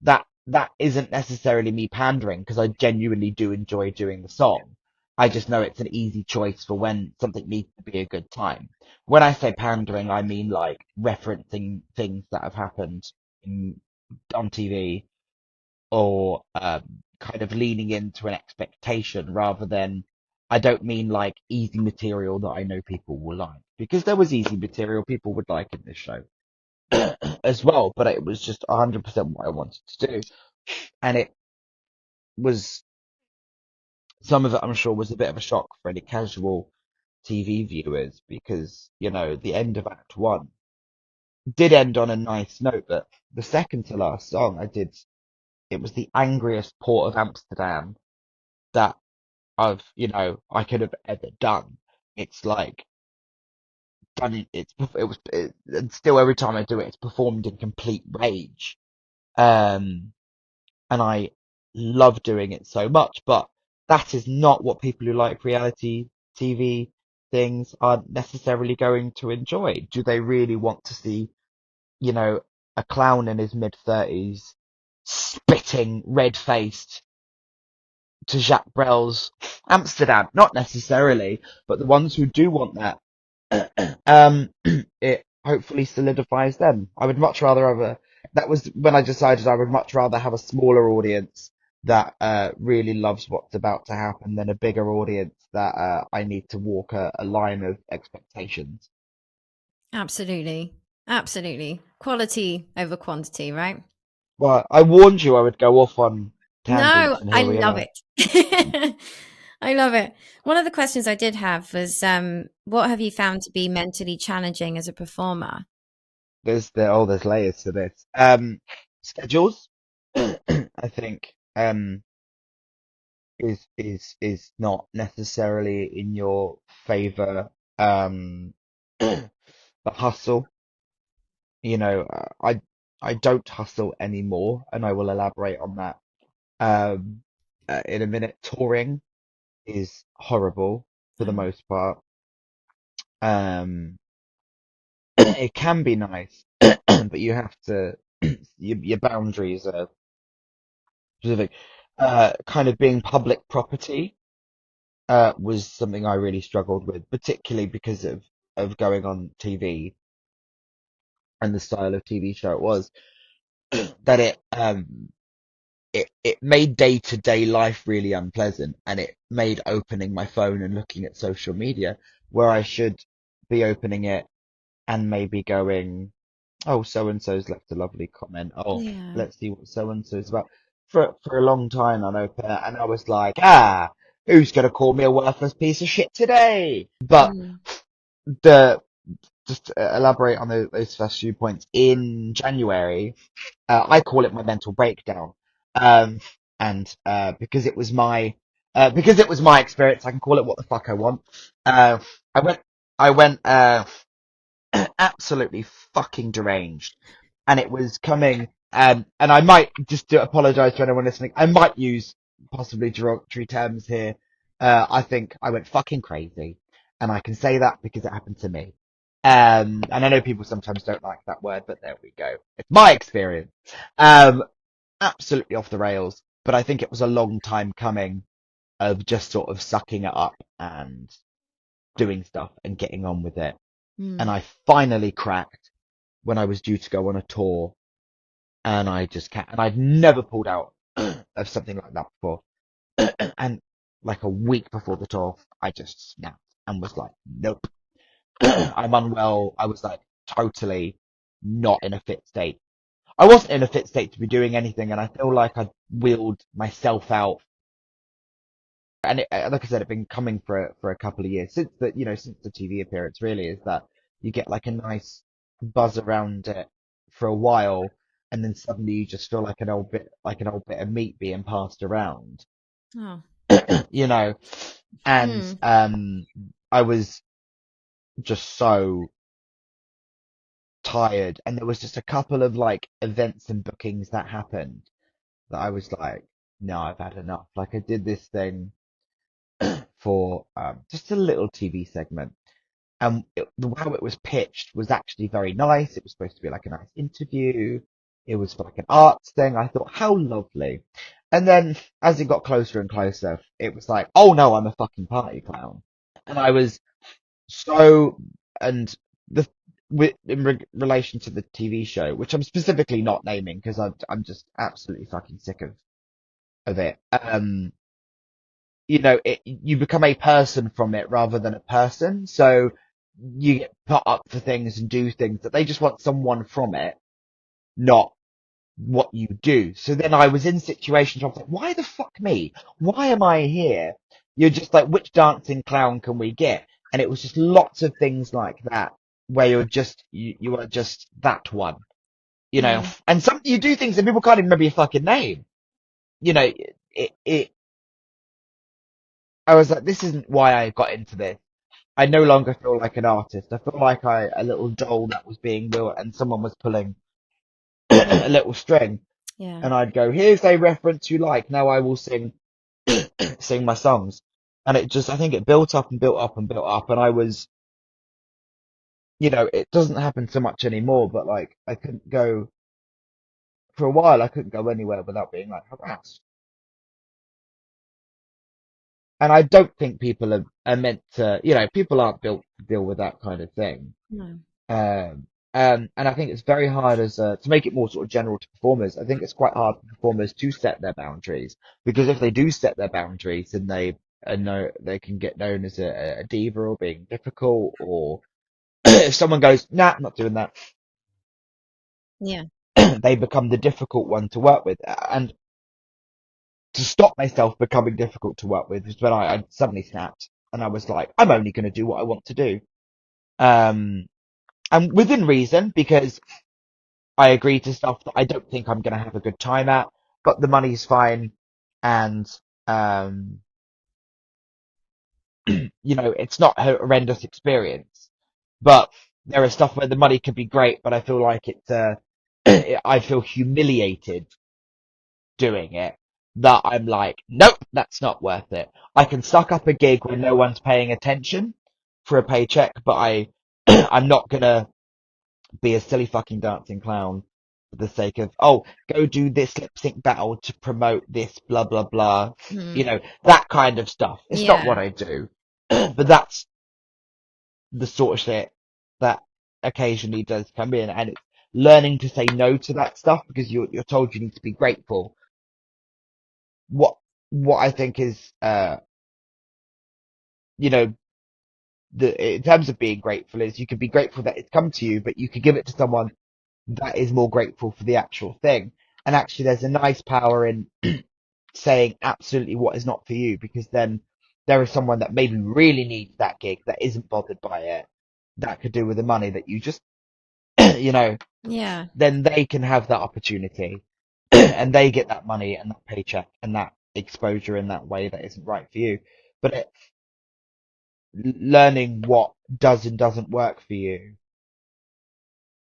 Speaker 2: That isn't necessarily me pandering because I genuinely do enjoy doing the song. I just know it's an easy choice for when something needs to be a good time. When I say pandering, I mean like referencing things that have happened in, on TV or kind of leaning into an expectation rather than I don't mean like easy material that I know people will like because there was easy material people would like in this show as well, but it was just 100% what I wanted to do. And it was some of it, I'm sure, was a bit of a shock for any casual TV viewers because, the end of Act One did end on a nice note, but the second to last song it was the angriest port of Amsterdam that I could have ever done. it's like done. And still every time I do it, it's performed in complete rage. Um, and I love doing it so much, but that is not what people who like reality TV things are necessarily going to enjoy. Do they really want to see, you know, a clown in his mid-30s spitting red-faced to Jacques Brel's Amsterdam? Not necessarily, but the ones who do want that, um, it hopefully solidifies them. I would much rather have that was when I decided I would much rather have a smaller audience that really loves what's about to happen than a bigger audience that I need to walk a line of expectations.
Speaker 1: Absolutely. Absolutely. Quality over quantity, right?
Speaker 2: Well, I warned you I would go off on
Speaker 1: No,
Speaker 2: tangents, and
Speaker 1: I
Speaker 2: here we
Speaker 1: love
Speaker 2: are.
Speaker 1: it. I love it. One of the questions I did have was, what have you found to be mentally challenging as a performer?
Speaker 2: There's layers to this. Schedules, I think, is not necessarily in your favor. The hustle, you know, I don't hustle anymore, and I will elaborate on that in a minute. Touring is horrible for the
Speaker 1: Oh,
Speaker 2: most part. Um, it can be nice, but you have to your boundaries are specific. Kind of being public property was something I really struggled with, particularly because of going on TV and the style of TV show it was, that it made day to day life really unpleasant, and it made opening my phone and looking at social media where I should be opening it and maybe going, oh, so and so's left a lovely comment. Oh,
Speaker 1: yeah.
Speaker 2: let's see what so and so's about. For a long time, I'd open it and I was like, ah, who's gonna call me a worthless piece of shit today? But
Speaker 1: Mm.
Speaker 2: the just to elaborate on those first few points. In January, I call it my mental breakdown, um, and because it was my experience, I can call it what the fuck I want. Uh, I went I went absolutely fucking deranged, and it was coming. And I might just to apologise to anyone listening. I might use possibly derogatory terms here. I think I went fucking crazy, and I can say that because it happened to me. And I know people sometimes don't like that word, but there we go. It's my experience. Um, absolutely off the rails, but I think it was a long time coming of just sort of sucking it up and doing stuff and getting on with it. And
Speaker 1: Mm.
Speaker 2: I finally cracked when I was due to go on a tour, and I just can't. And I'd never pulled out of something like that before. And like a week before the tour, I just snapped and was like, nope, I'm unwell. I was like totally not in a fit state. I wasn't in a fit state to be doing anything, and I feel like I'd wheeled myself out. And like I said, it's been coming for a couple of years since since the TV appearance. Really, is that you get like a nice buzz around it for a while, and then suddenly you just feel like an old bit of meat being passed around,
Speaker 1: Oh.
Speaker 2: you know. And
Speaker 1: Mm.
Speaker 2: I was just so tired, and there was just a couple of like events and bookings that happened that I was like, no, I've had enough. Like I did this thing for just a little TV segment. And how it was pitched was actually very nice. It was supposed to be like a nice interview. It was for like an arts thing. I thought, how lovely. And then as it got closer and closer, it was like, oh no, I'm a fucking party clown. And I was so, and the, relation to the TV show, which I'm specifically not naming because I'm just absolutely fucking sick of it. You become a person from it rather than a person. So you get put up for things and do things that they just want someone from it, not what you do. So then I was in situations where I was like, why the fuck me? Why am I here? You're just like, which dancing clown can we get? And it was just lots of things like that where you are just that one,
Speaker 1: Mm.
Speaker 2: and some, you do things and people can't even remember your fucking name. You know, it I was like, this isn't why I got into this. I no longer feel like an artist. I feel like a little doll that was being built and someone was pulling a little string.
Speaker 1: Yeah.
Speaker 2: And I'd go, here's a reference you like. Now I will sing my songs. And it just, I think it built up and built up and built up. And I was, it doesn't happen so much anymore, but like I couldn't go for a while. I couldn't go anywhere without being like harassed. And I don't think people are meant to, people aren't built to deal with that kind of thing.
Speaker 1: No.
Speaker 2: Um, and I think it's very hard to make it more sort of general to performers. I think it's quite hard for performers to set their boundaries because if they do set their boundaries, then they can get known as a diva or being difficult, or if someone goes, nah, I'm not doing that,
Speaker 1: Yeah.
Speaker 2: they become the difficult one to work with. And to stop myself becoming difficult to work with is when I suddenly snapped and I was like, I'm only going to do what I want to do. Um, and within reason, because I agree to stuff that I don't think I'm going to have a good time at, but the money's fine. And, um, it's not a horrendous experience, but there is stuff where the money could be great, but I feel like I feel humiliated doing it that I'm like, nope, that's not worth it. I can suck up a gig when no one's paying attention for a paycheck, but I'm not gonna be a silly fucking dancing clown for the sake of, oh, go do this lip sync battle to promote this blah blah blah.
Speaker 1: Mm.
Speaker 2: That kind of stuff. It's not what
Speaker 1: Yeah.
Speaker 2: I do. But that's the sort of shit that occasionally does come in, and it's learning to say no to that stuff because you're told you need to be grateful. What what I think is you know in terms of being grateful is you can be grateful that it's come to you, but you could give it to someone that is more grateful for the actual thing. And actually, there's a nice power in saying absolutely what is not for you, because then there is someone that maybe really needs that gig that isn't bothered by it, that could do with the money that you just, you know,
Speaker 1: Yeah.
Speaker 2: then they can have that opportunity and they get that money and that paycheck and that exposure in that way that isn't right for you. But learning what does and doesn't work for you,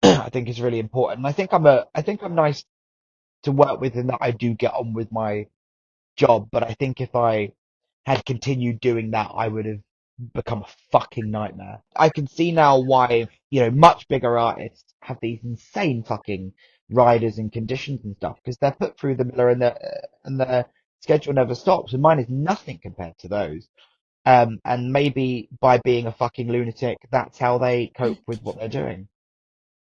Speaker 2: I think is really important. And I think I'm nice to work with in that I do get on with my job, but I think if I had continued doing that, I would have become a fucking nightmare. I can see now why, much bigger artists have these insane fucking riders and conditions and stuff because they're put through the miller and the schedule never stops. And mine is nothing compared to those. And maybe by being a fucking lunatic, that's how they cope with what they're doing.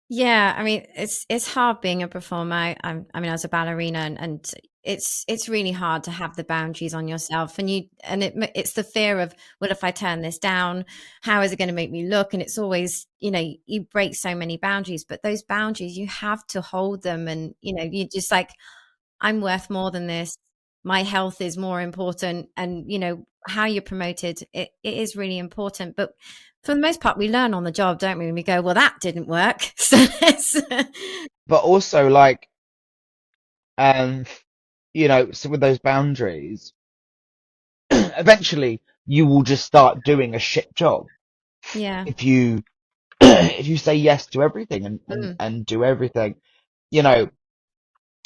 Speaker 1: Yeah, I mean, it's hard being a performer. I mean, I was a ballerina, and it's really hard to have the boundaries on yourself, and it's the fear of, well, if I turn this down, how is it going to make me look? And it's always, you break so many boundaries, but those boundaries you have to hold them, and you just like, I'm worth more than this. My health is more important. And, how you're promoted, it is really important. But for the most part, we learn on the job, don't we? And we go, well, that didn't work. So
Speaker 2: But also, like, um, so with those boundaries, eventually you will just start doing a shit job
Speaker 1: yeah.
Speaker 2: if you if you say yes to everything
Speaker 1: Mm,
Speaker 2: and do everything. You know,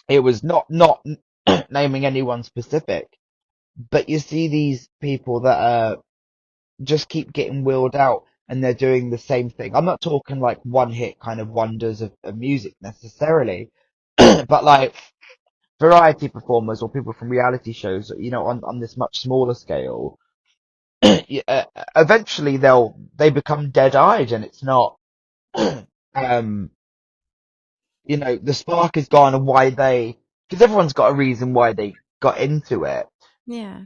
Speaker 2: it was not naming anyone specific, but you see these people that just keep getting wheeled out and they're doing the same thing. I'm not talking like one hit kind of wonders of music necessarily, but like variety performers or people from reality shows, on this much smaller scale, eventually they become dead-eyed and it's not, um, the spark is gone and why because everyone's got a reason why they got into it,
Speaker 1: yeah.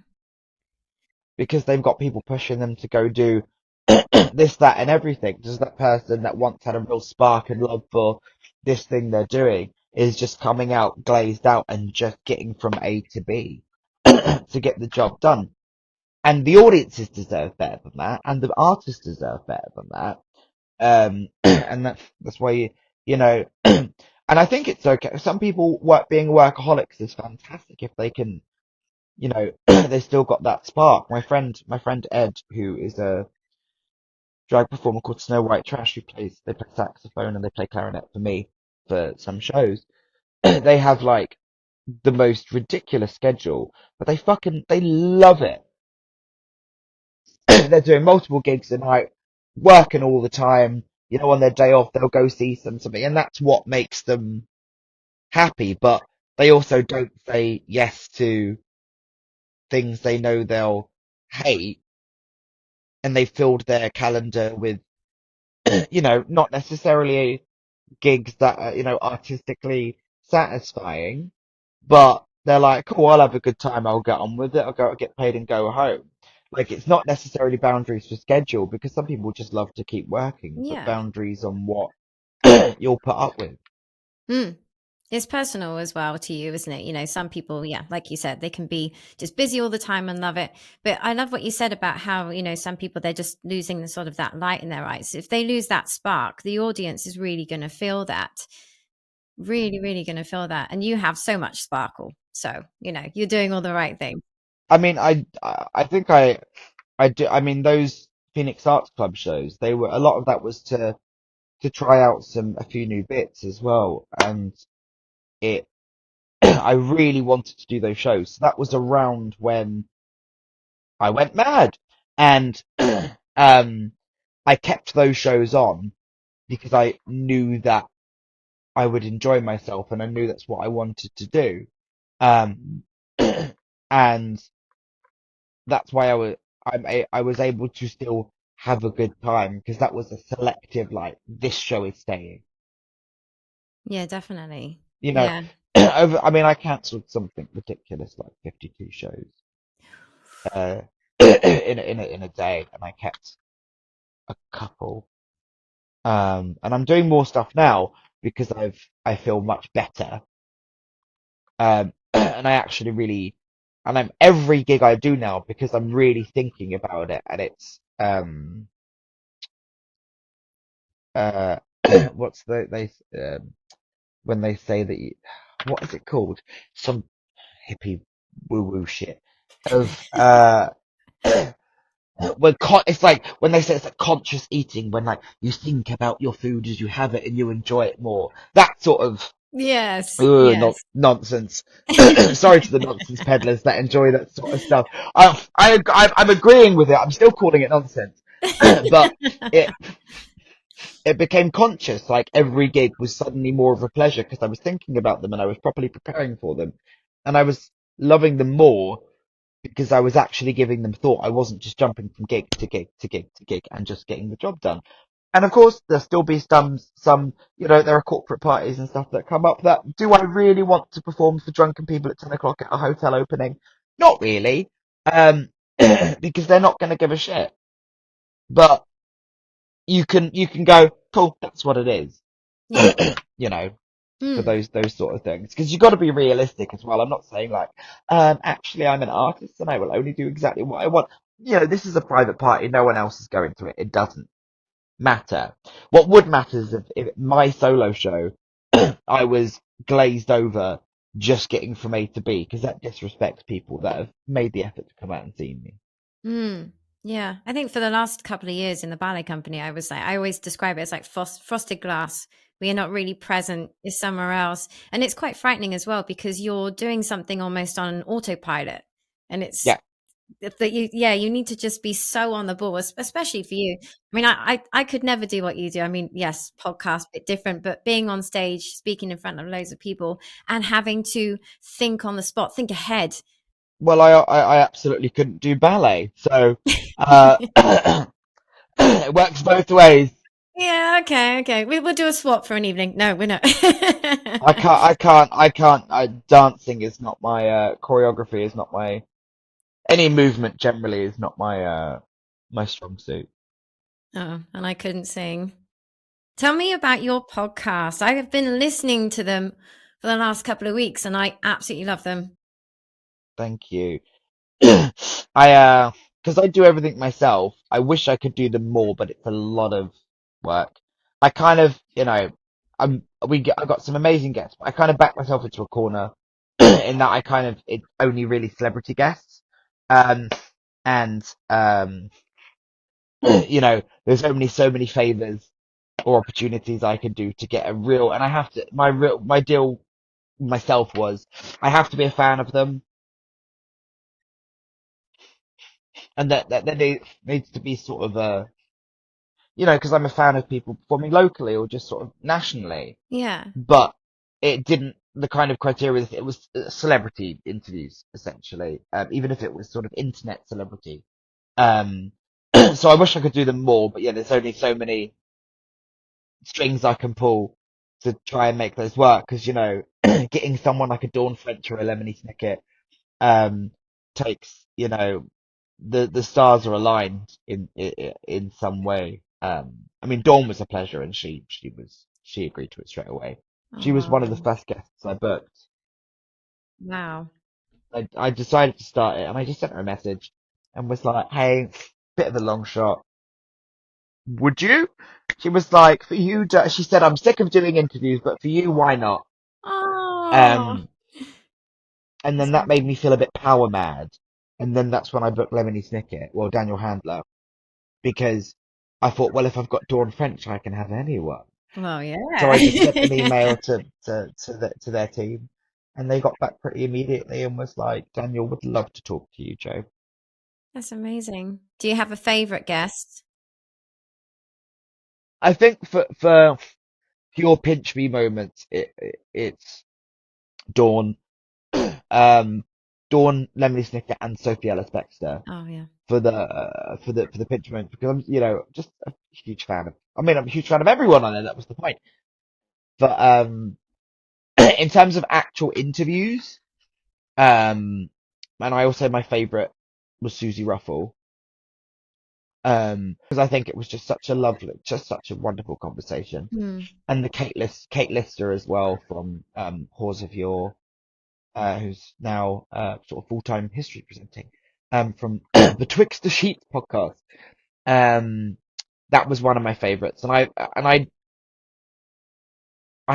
Speaker 2: because they've got people pushing them to go do this, that, and everything. Just that person that once had a real spark and love for this thing they're doing is just coming out glazed out and just getting from A to B to get the job done. And the audiences deserve better than that, and the artists deserve better than that. And that's why you know, and I think it's okay. Some people being workaholics is fantastic if they can, they still got that spark. My friend Ed, who is drag performer called Snow White Trash who they play saxophone and they play clarinet for me for some shows. They have like the most ridiculous schedule, but they love it. They're doing multiple gigs a night, working all the time. You know, on their day off, they'll go see something, and that's what makes them happy. But they also don't say yes to things they know they'll hate, and they filled their calendar with, not necessarily gigs that are, artistically satisfying, but they're like, cool, I'll have a good time, I'll get on with it, I'll get paid and go home. Like, it's not necessarily boundaries for schedule because some people just love to keep working, but
Speaker 1: Yeah.
Speaker 2: boundaries on what you'll put up with.
Speaker 1: Mm. It's personal as well to you, isn't it? Some people, yeah, like you said, they can be just busy all the time and love it. But I love what you said about how, some people, they're just losing the sort of that light in their eyes. If they lose that spark, the audience is really going to feel that. Really, really going to feel that. And you have so much sparkle. So, you're doing all the right thing.
Speaker 2: I mean, I think I do. I mean, those Phoenix Arts Club shows, they were a lot of that was to try out a few new bits as well, and it I really wanted to do those shows. So that was around when I went mad, and I kept those shows on because I knew that I would enjoy myself, and I knew that's what I wanted to do. Um, and that's why I was able to still have a good time because that was a selective like this show is staying.
Speaker 1: Yeah, definitely.
Speaker 2: You know,
Speaker 1: Yeah.
Speaker 2: I mean, I cancelled something ridiculous like 52 shows uh, in a day, and I kept a couple. And I'm doing more stuff now because I feel much better. And I actually really, and I'm every gig I do now because I'm really thinking about it, and it's uh what's they when they say that what is it called? Some hippie woo woo shit of it's like when they say it's like conscious eating when like you think about your food as you have it and you enjoy it more. That sort of
Speaker 1: Yes.
Speaker 2: not
Speaker 1: Yes.
Speaker 2: nonsense. Sorry to the nonsense peddlers that enjoy that sort of stuff. I'm agreeing with it. I'm still calling it nonsense, but it it became conscious. Like every gig was suddenly more of a pleasure because I was thinking about them and I was properly preparing for them, and I was loving them more because I was actually giving them thought. I wasn't just jumping from gig to gig to gig to gig and just getting the job done. And of course, there'll still be some, there are corporate parties and stuff that come up that, do I really want to perform for drunken people at 10 o'clock at a hotel opening? Not really. Um, because they're not going to give a shit. But you can go, cool, that's what it is.
Speaker 1: Yeah.
Speaker 2: you know, for
Speaker 1: Mm.
Speaker 2: those sort of things. Because you've got to be realistic as well. I'm not saying like, actually I'm an artist and I will only do exactly what I want. This is a private party. No one else is going to it. It doesn't matter. What would matter is if my solo show, I was glazed over just getting from A to B, because that disrespects people that have made the effort to come out and see me.
Speaker 1: Mm. Yeah. I think for the last couple of years in the ballet company, I always describe it as like frosted glass. We are not really present is somewhere else. And it's quite frightening as well because you're doing something almost on autopilot. And it's
Speaker 2: Yeah.
Speaker 1: that you need to just be so on the ball, especially for you. I mean, I could never do what you do. I mean, yes, podcast, bit different, but being on stage, speaking in front of loads of people and having to think on the spot, think ahead.
Speaker 2: Well, I absolutely couldn't do ballet, so uh, it works both ways.
Speaker 1: Yeah, okay, okay. We'll do a swap for an evening. No, we're not.
Speaker 2: Dancing is not my choreography is not my any movement generally is not my strong suit.
Speaker 1: Oh, and I couldn't sing. Tell me about your podcast. I have been listening to them for the last couple of weeks and I absolutely love them.
Speaker 2: Thank you. Because I do everything myself. I wish I could do them more, but it's a lot of work. I kind of, I got some amazing guests, but I kind of backed myself into a corner in that it's only really celebrity guests. Um, and there's only so many favors or opportunities I can do to get a real, and I have to, my deal myself was, I have to be a fan of them, and that there needs to be sort of a, because I'm a fan of people performing locally or just sort of nationally,
Speaker 1: Yeah.
Speaker 2: but it didn't, the kind of criteria, it was celebrity interviews, essentially, even if it was sort of internet celebrity. Um, so I wish I could do them more, but yeah, there's only so many strings I can pull to try and make those work. Because getting someone like a Dawn French or a Lemony Snicket um, takes the stars are aligned in some way. I mean, Dawn was a pleasure, and she agreed to it straight away. She was one of the
Speaker 1: Oh,
Speaker 2: first guests I booked.
Speaker 1: wow.
Speaker 2: I decided to start it, and I just sent her a message and was like, "Hey, bit of a long shot. Would you?" She was like, "For you," she said, "I'm sick of doing interviews, but for you, why not?"
Speaker 1: Oh,
Speaker 2: Um, and
Speaker 1: that's
Speaker 2: then
Speaker 1: so
Speaker 2: that made me feel a
Speaker 1: beautiful.
Speaker 2: bit power mad. And then that's when I booked Lemony Snicket, well, Daniel Handler, because I thought, well, if I've got Dawn French, I can have anyone.
Speaker 1: Well,
Speaker 2: So
Speaker 1: yeah.
Speaker 2: I just sent an email to their team, and they got back pretty immediately and was like, "Daniel would love to talk to you, Joe."
Speaker 1: That's amazing. Do you have a favorite guest?
Speaker 2: I think for pure pinch me moments, it's Dawn, um, Dawn, Lemony Snicket, and Sophie Ellis Bextor
Speaker 1: Oh, yeah.
Speaker 2: for the pinch moments, because I'm just a huge fan of. I mean, I'm a huge fan of everyone on there. That was the point. But in terms of actual interviews, and I also my favorite was Susie Ruffle, because I think it was just such a lovely, just such a wonderful conversation,
Speaker 1: Hmm.
Speaker 2: and the Kate Lister as well from Hawes of Yore, who's now sort of full-time history presenting, from the Twixt Sheets podcast. Um, that was one of my favorites, and I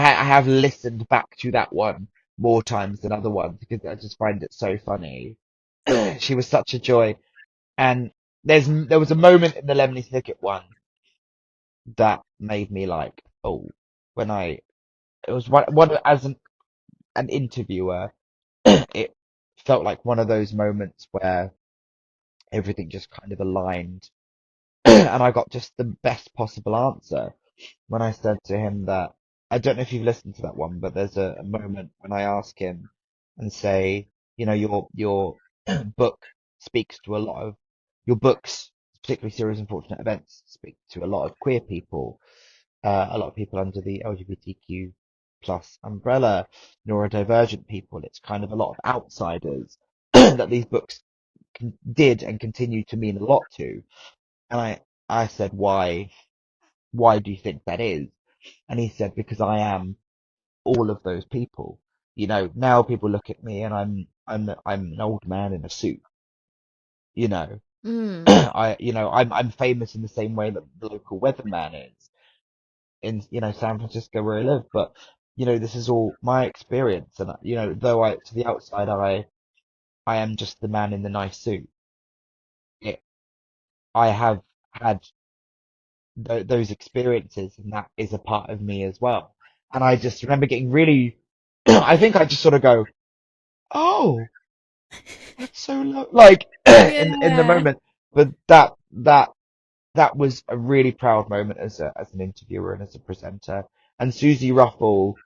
Speaker 2: have listened back to that one more times than other ones because I just find it so funny. She was such a joy, and there was a moment in the Lemony Snicket one that made me like, oh, when I it was one as an interviewer, it felt like one of those moments where everything just kind of aligned, and I got just the best possible answer when I said to him that, I don't know if you've listened to that one, but there's a moment when I ask him and say, your book speaks to a lot of your books, particularly Serious Unfortunate Events, speak to a lot of queer people, a lot of people under the LGBTQ plus umbrella, neurodivergent people. It's kind of a lot of outsiders that these books did and continue to mean a lot to. And I said, why do you think that is? And he said, because I am all of those people. Now people look at me and I'm an old man in a suit. You know,
Speaker 1: Hmm.
Speaker 2: I'm famous in the same way that the local weatherman is in, San Francisco where I live. But, this is all my experience. And, though to the outside, I am just the man in the nice suit. It, I have had those experiences, and that is a part of me as well. And I just remember getting really, I think I just sort of go, "Oh, that's so like in the
Speaker 1: Yeah.
Speaker 2: moment." But that was a really proud moment as an interviewer and as a presenter. And Susie Ruffle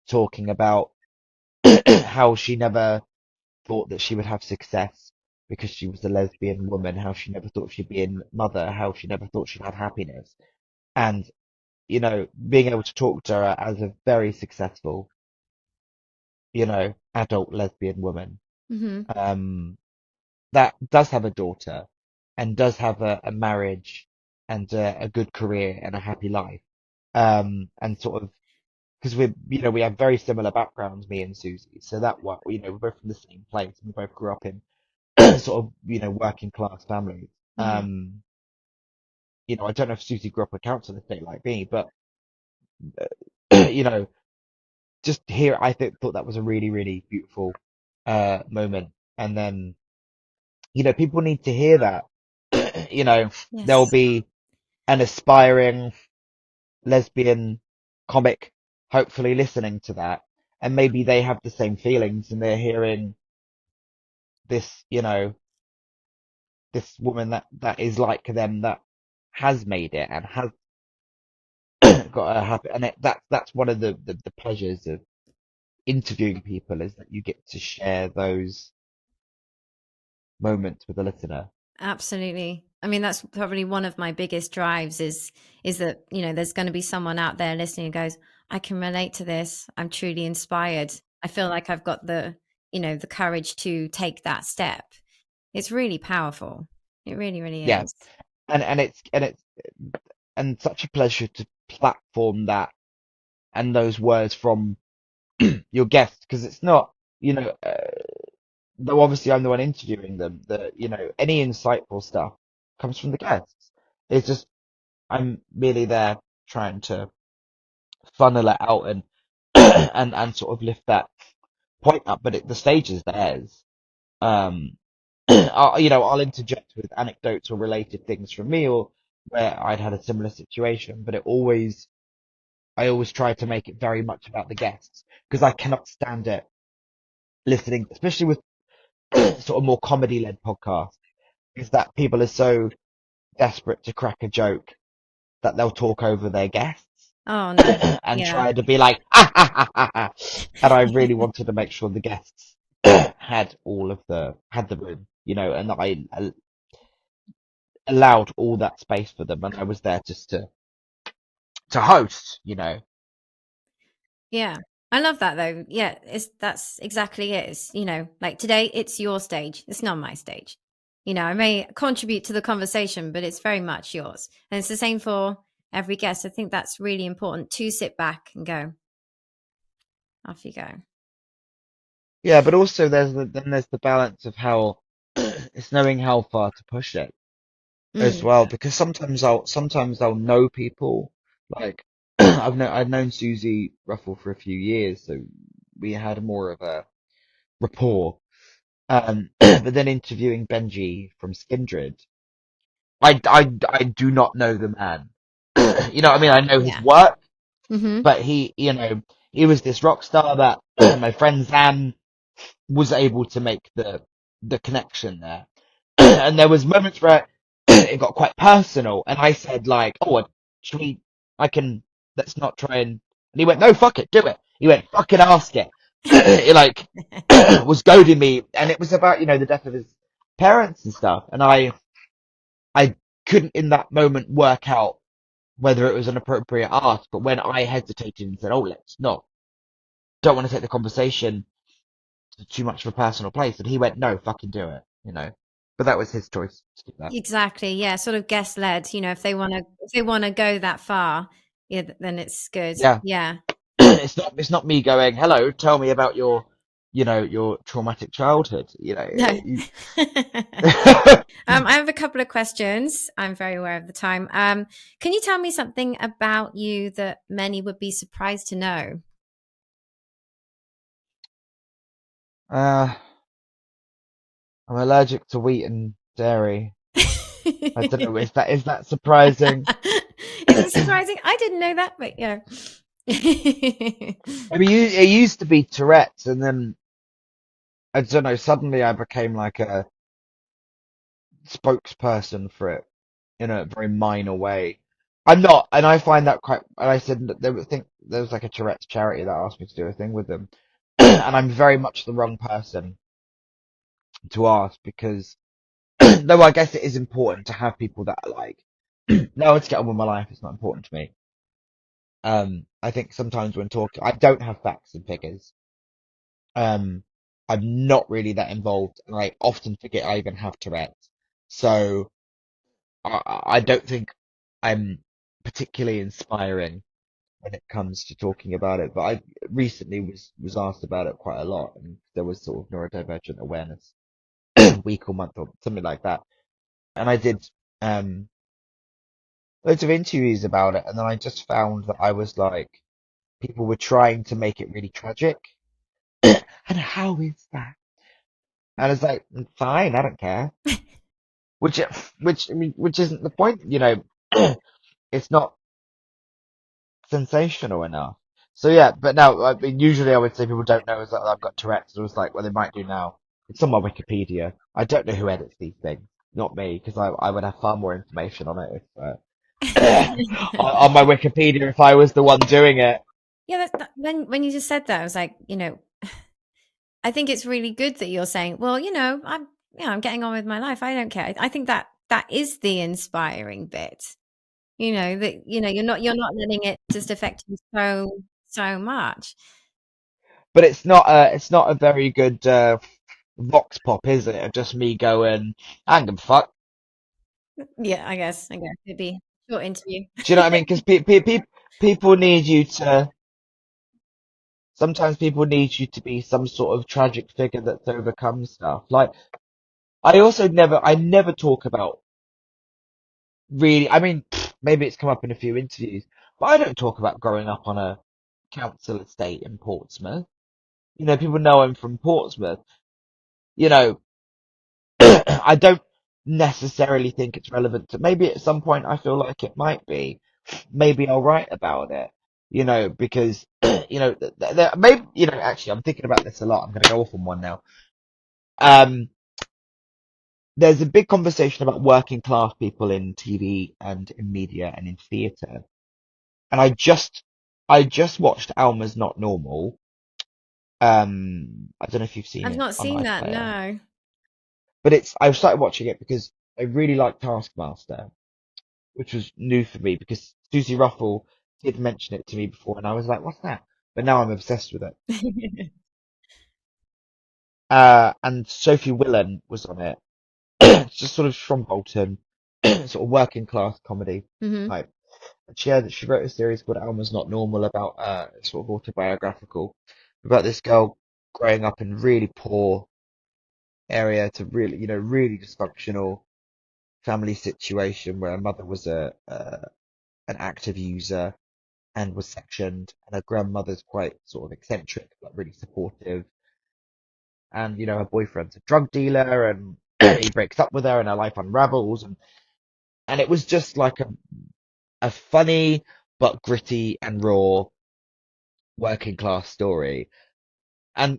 Speaker 2: talking about how she never thought that she would have success because she was a lesbian woman, how she never thought she'd be a mother, how she never thought she'd have happiness. And being able to talk to her as a very successful, adult lesbian woman,
Speaker 1: Hmm.
Speaker 2: um, that does have a daughter and does have a marriage and a good career and a happy life. And sort of, because we have very similar backgrounds, me and Susie. So that what, we're both from the same place. We both grew up in sort of, working class families.
Speaker 1: Hmm.
Speaker 2: I don't know if Susie grew up in a council estate like me, but, you know, just here, thought that was a really, really beautiful moment. And then, people need to hear that. you know, there'll
Speaker 1: Yes.
Speaker 2: be an aspiring lesbian comic hopefully listening to that, and maybe they have the same feelings and they're hearing this, this woman that is like them, that has made it and has got a happy, and that's one of the pleasures of interviewing people, is that you get to share those moments with the listener.
Speaker 1: Absolutely. I mean, that's probably one of my biggest drives is that, there's going to be someone out there listening who goes, I can relate to this. I'm truly inspired. I feel like I've got the courage to take that step. It's really powerful. It really, really
Speaker 2: Yeah,
Speaker 1: is.
Speaker 2: and it's and such a pleasure to platform that and those words from your guests, because it's not, you know, though obviously I'm the one interviewing them, that, any insightful stuff comes from the guests. It's just, I'm merely there trying to funnel it out and and sort of lift that point up, but the stage is theirs. Um, I'll interject with anecdotes or related things from me, or where I'd had a similar situation, but I always try to make it very much about the guests, because I cannot stand it listening, especially with sort of more comedy led podcasts, is that people are so desperate to crack a joke that they'll talk over their guests
Speaker 1: Oh no.
Speaker 2: and
Speaker 1: Yeah.
Speaker 2: try to be like, ah, ah, ah, ah, ah. And I really wanted to make sure the guests had the room, and that I allowed all that space for them, and I was there just to host.
Speaker 1: Yeah. I love that though. Yeah, that's exactly it. It's, like today it's your stage. It's not my stage. I may contribute to the conversation, but it's very much yours. And it's the same for every guest. I think that's really important to sit back and go, off you go.
Speaker 2: Yeah, but also there's the balance of how it's knowing how far to push it as
Speaker 1: Mm,
Speaker 2: well, because sometimes I'll know people, like I've known Susie Ruffle for a few years, so we had more of a rapport. But then interviewing Benji from Skindred, I do not know the man. You know what I mean? I know his
Speaker 1: yeah.
Speaker 2: work,
Speaker 1: Mm-hmm.
Speaker 2: but he was this rock star that my friend Zan was able to make the connection there. And there was moments where it got quite personal, and I said like, "Oh, should we? I can. Let's not try and he went, "No, fuck it, do it." He went, "Fucking ask it." He like was goading me, and it was about the death of his parents and stuff, and I couldn't in that moment work out whether it was an appropriate ask, but when I hesitated and said, "Oh, let's not," don't want to take the conversation too much of a personal place. And he went, no, fucking do it. But that was his choice to do that.
Speaker 1: Exactly. Yeah. Sort of guest led. If they want to go that far, yeah, then it's good.
Speaker 2: Yeah.
Speaker 1: Yeah.
Speaker 2: It's not me going, hello, tell me about your traumatic childhood.
Speaker 1: No. I have a couple of questions. I'm very aware of the time. Can you tell me something about you that many would be surprised to know?
Speaker 2: uh, I'm allergic to wheat and dairy. I don't know. Is that surprising?
Speaker 1: Is it surprising? I didn't know that, but yeah.
Speaker 2: I mean, it used to be Tourette's, and then I don't know. Suddenly, I became like a spokesperson for it in a very minor way. I'm not, and I find that quite. And I said that think there was like a Tourette's charity that asked me to do a thing with them, and I'm very much the wrong person to ask, because though I guess it is important to have people that are like, no, let's get on with my life. It's not important to me. I think sometimes when talking, I don't have facts and figures. Um, I'm not really that involved, and I often forget I even have Tourette's. So I don't think I'm particularly inspiring when it comes to talking about it. But I recently was asked about it quite a lot, and there was sort of neurodivergent awareness week or month or something like that. And I did um loads of interviews about it, and then I just found that I was like, people were trying to make it really tragic. And how is that? And I was like, fine, I don't care. which which I mean, which isn't the point, it's not sensational enough. So yeah, but no, I mean, usually I would say people don't know is that I've got Tourette's. I was like, well, they might do now. It's on my Wikipedia. I don't know who edits these things, not me, because I would have far more information on it on my Wikipedia if I was the one doing it.
Speaker 1: Yeah, when you just said that, I was like, I think it's really good that you're saying, well, I'm getting on with my life. I don't care. I think that that is the inspiring bit. That you're not letting it just affect you so much.
Speaker 2: But it's not a very good vox pop, is it? Of just me going, I don't give a fuck.
Speaker 1: Yeah, I guess it'd be a short interview.
Speaker 2: Do you know what I mean? Because people need you to. Sometimes people need you to be some sort of tragic figure that's overcome stuff. Like I never talk about really. I mean, maybe it's come up in a few interviews, but I don't talk about growing up on a council estate in Portsmouth. People know I'm from Portsmouth. You know, I don't necessarily think it's relevant to. Maybe at some point I feel like it might be. Maybe I'll write about it. Because maybe actually I'm thinking about this a lot. I'm going to go off on one now. Um, there's a big conversation about working class people in TV and in media and in theatre. And I just watched Alma's Not Normal. I don't know if you've seen
Speaker 1: I've
Speaker 2: it
Speaker 1: not
Speaker 2: on
Speaker 1: seen that,
Speaker 2: iPlayer,
Speaker 1: no.
Speaker 2: but I started watching it because I really like Taskmaster, which was new for me because Susie Ruffle did mention it to me before, and I was like, "What's that?" But now I'm obsessed with it. And Sophie Willan was on it. It's just sort of Strombolton, sort of working class comedy
Speaker 1: Hmm.
Speaker 2: type. And she wrote a series called Alma's Not Normal about sort of autobiographical about this girl growing up in really poor area to really really dysfunctional family situation where her mother was an active user and was sectioned, and her grandmother's quite sort of eccentric but really supportive, and her boyfriend's a drug dealer, and he breaks up with her, and her life unravels, and it was just like a funny but gritty and raw working class story, and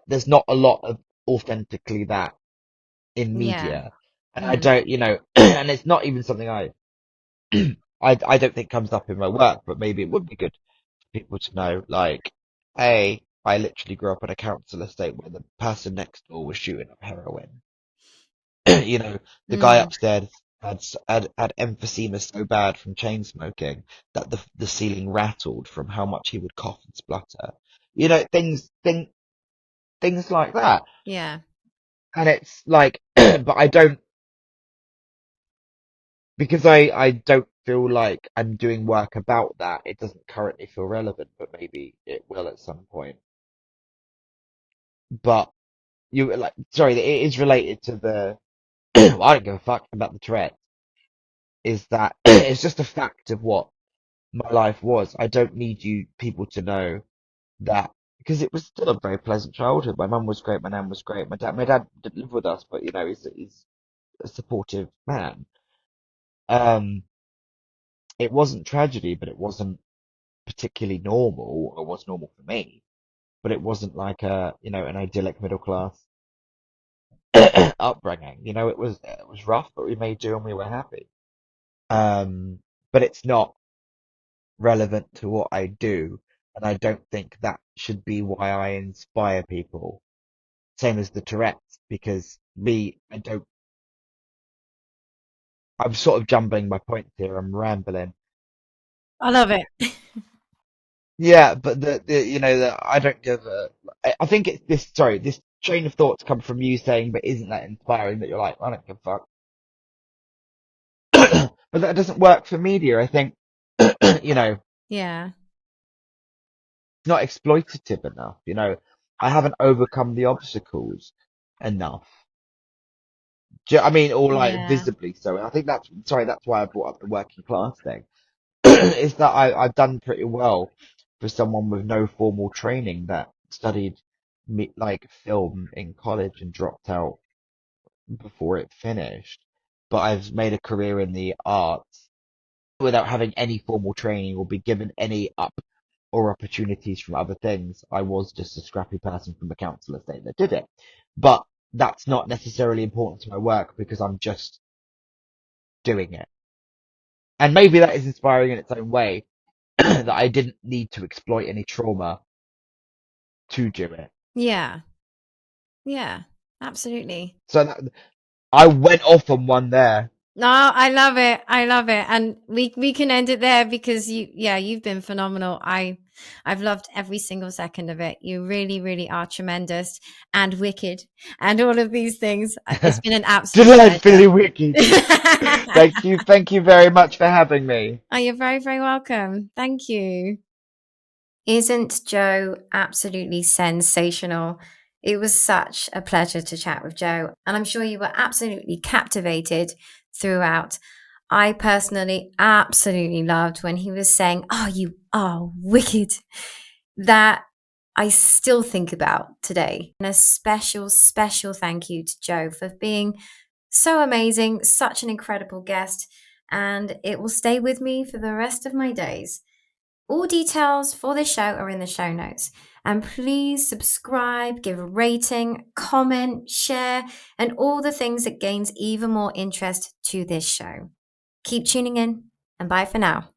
Speaker 2: there's not a lot of authentically that in
Speaker 1: Yeah.
Speaker 2: media, and I
Speaker 1: Mm.
Speaker 2: don't, and it's not even something I don't think comes up in my work, but maybe it would be good for people to know, like, hey, I literally grew up on a council estate where the person next door was shooting up heroin. The guy
Speaker 1: Mm.
Speaker 2: upstairs had emphysema so bad from chain smoking that the ceiling rattled from how much he would cough and splutter. Things like that.
Speaker 1: Yeah.
Speaker 2: And it's like, but I don't, because I don't feel like I'm doing work about that. It doesn't currently feel relevant, but maybe it will at some point. But sorry, it is related to the, well, I don't give a fuck about the Tourette, is that it's just a fact of what my life was. I don't need you people to know that because it was still a very pleasant childhood. My mum was great, my nan was great, my dad didn't live with us, but he's a supportive man. Um, it wasn't tragedy, but it wasn't particularly normal, or was normal for me, but it wasn't like an idyllic middle class upbringing. It was rough, but we made do and we were happy. Um, but it's not relevant to what I do, and I don't think that should be why I inspire people. Same as the Tourette's, because I'm sort of jumbling my points here. I'm rambling.
Speaker 1: I love it.
Speaker 2: Yeah, but I don't give a. I think it's this. Sorry, this train of thoughts come from you saying, "But isn't that inspiring?" That you're like, I don't give a fuck. But that doesn't work for media. I think, it's
Speaker 1: Yeah.
Speaker 2: not exploitative enough. I haven't overcome the obstacles enough. I mean, or like
Speaker 1: Yeah.
Speaker 2: visibly so. And I think that's why I brought up the working class thing. Is that I've done pretty well for someone with no formal training that studied like film in college and dropped out before it finished. but I've made a career in the arts without having any formal training or be given any up or opportunities from other things. I was just a scrappy person from a council estate that did it. But that's not necessarily important to my work because I'm just doing it. And maybe that is inspiring in its own way that I didn't need to exploit any trauma to do it.
Speaker 1: Yeah. Yeah. Absolutely.
Speaker 2: So I went off on one there.
Speaker 1: No, I love it. I love it. And we can end it there because you've been phenomenal. I've loved every single second of it. You really, really are tremendous and wicked and all of these things. It's been an absolute
Speaker 2: Delightfully
Speaker 1: pleasure.
Speaker 2: wicked. Thank you very much for having me.
Speaker 1: Oh, you're very, very welcome. Thank you. Isn't Joe absolutely sensational? It was such a pleasure to chat with Joe, and I'm sure you were absolutely captivated throughout. I personally absolutely loved when he was saying, "Oh, you are wicked." That I still think about today. And a special, special thank you to Joe for being so amazing, such an incredible guest, and it will stay with me for the rest of my days. All details for this show are in the show notes. And please subscribe, give a rating, comment, share, and all the things that gains even more interest to this show. Keep tuning in, and bye for now.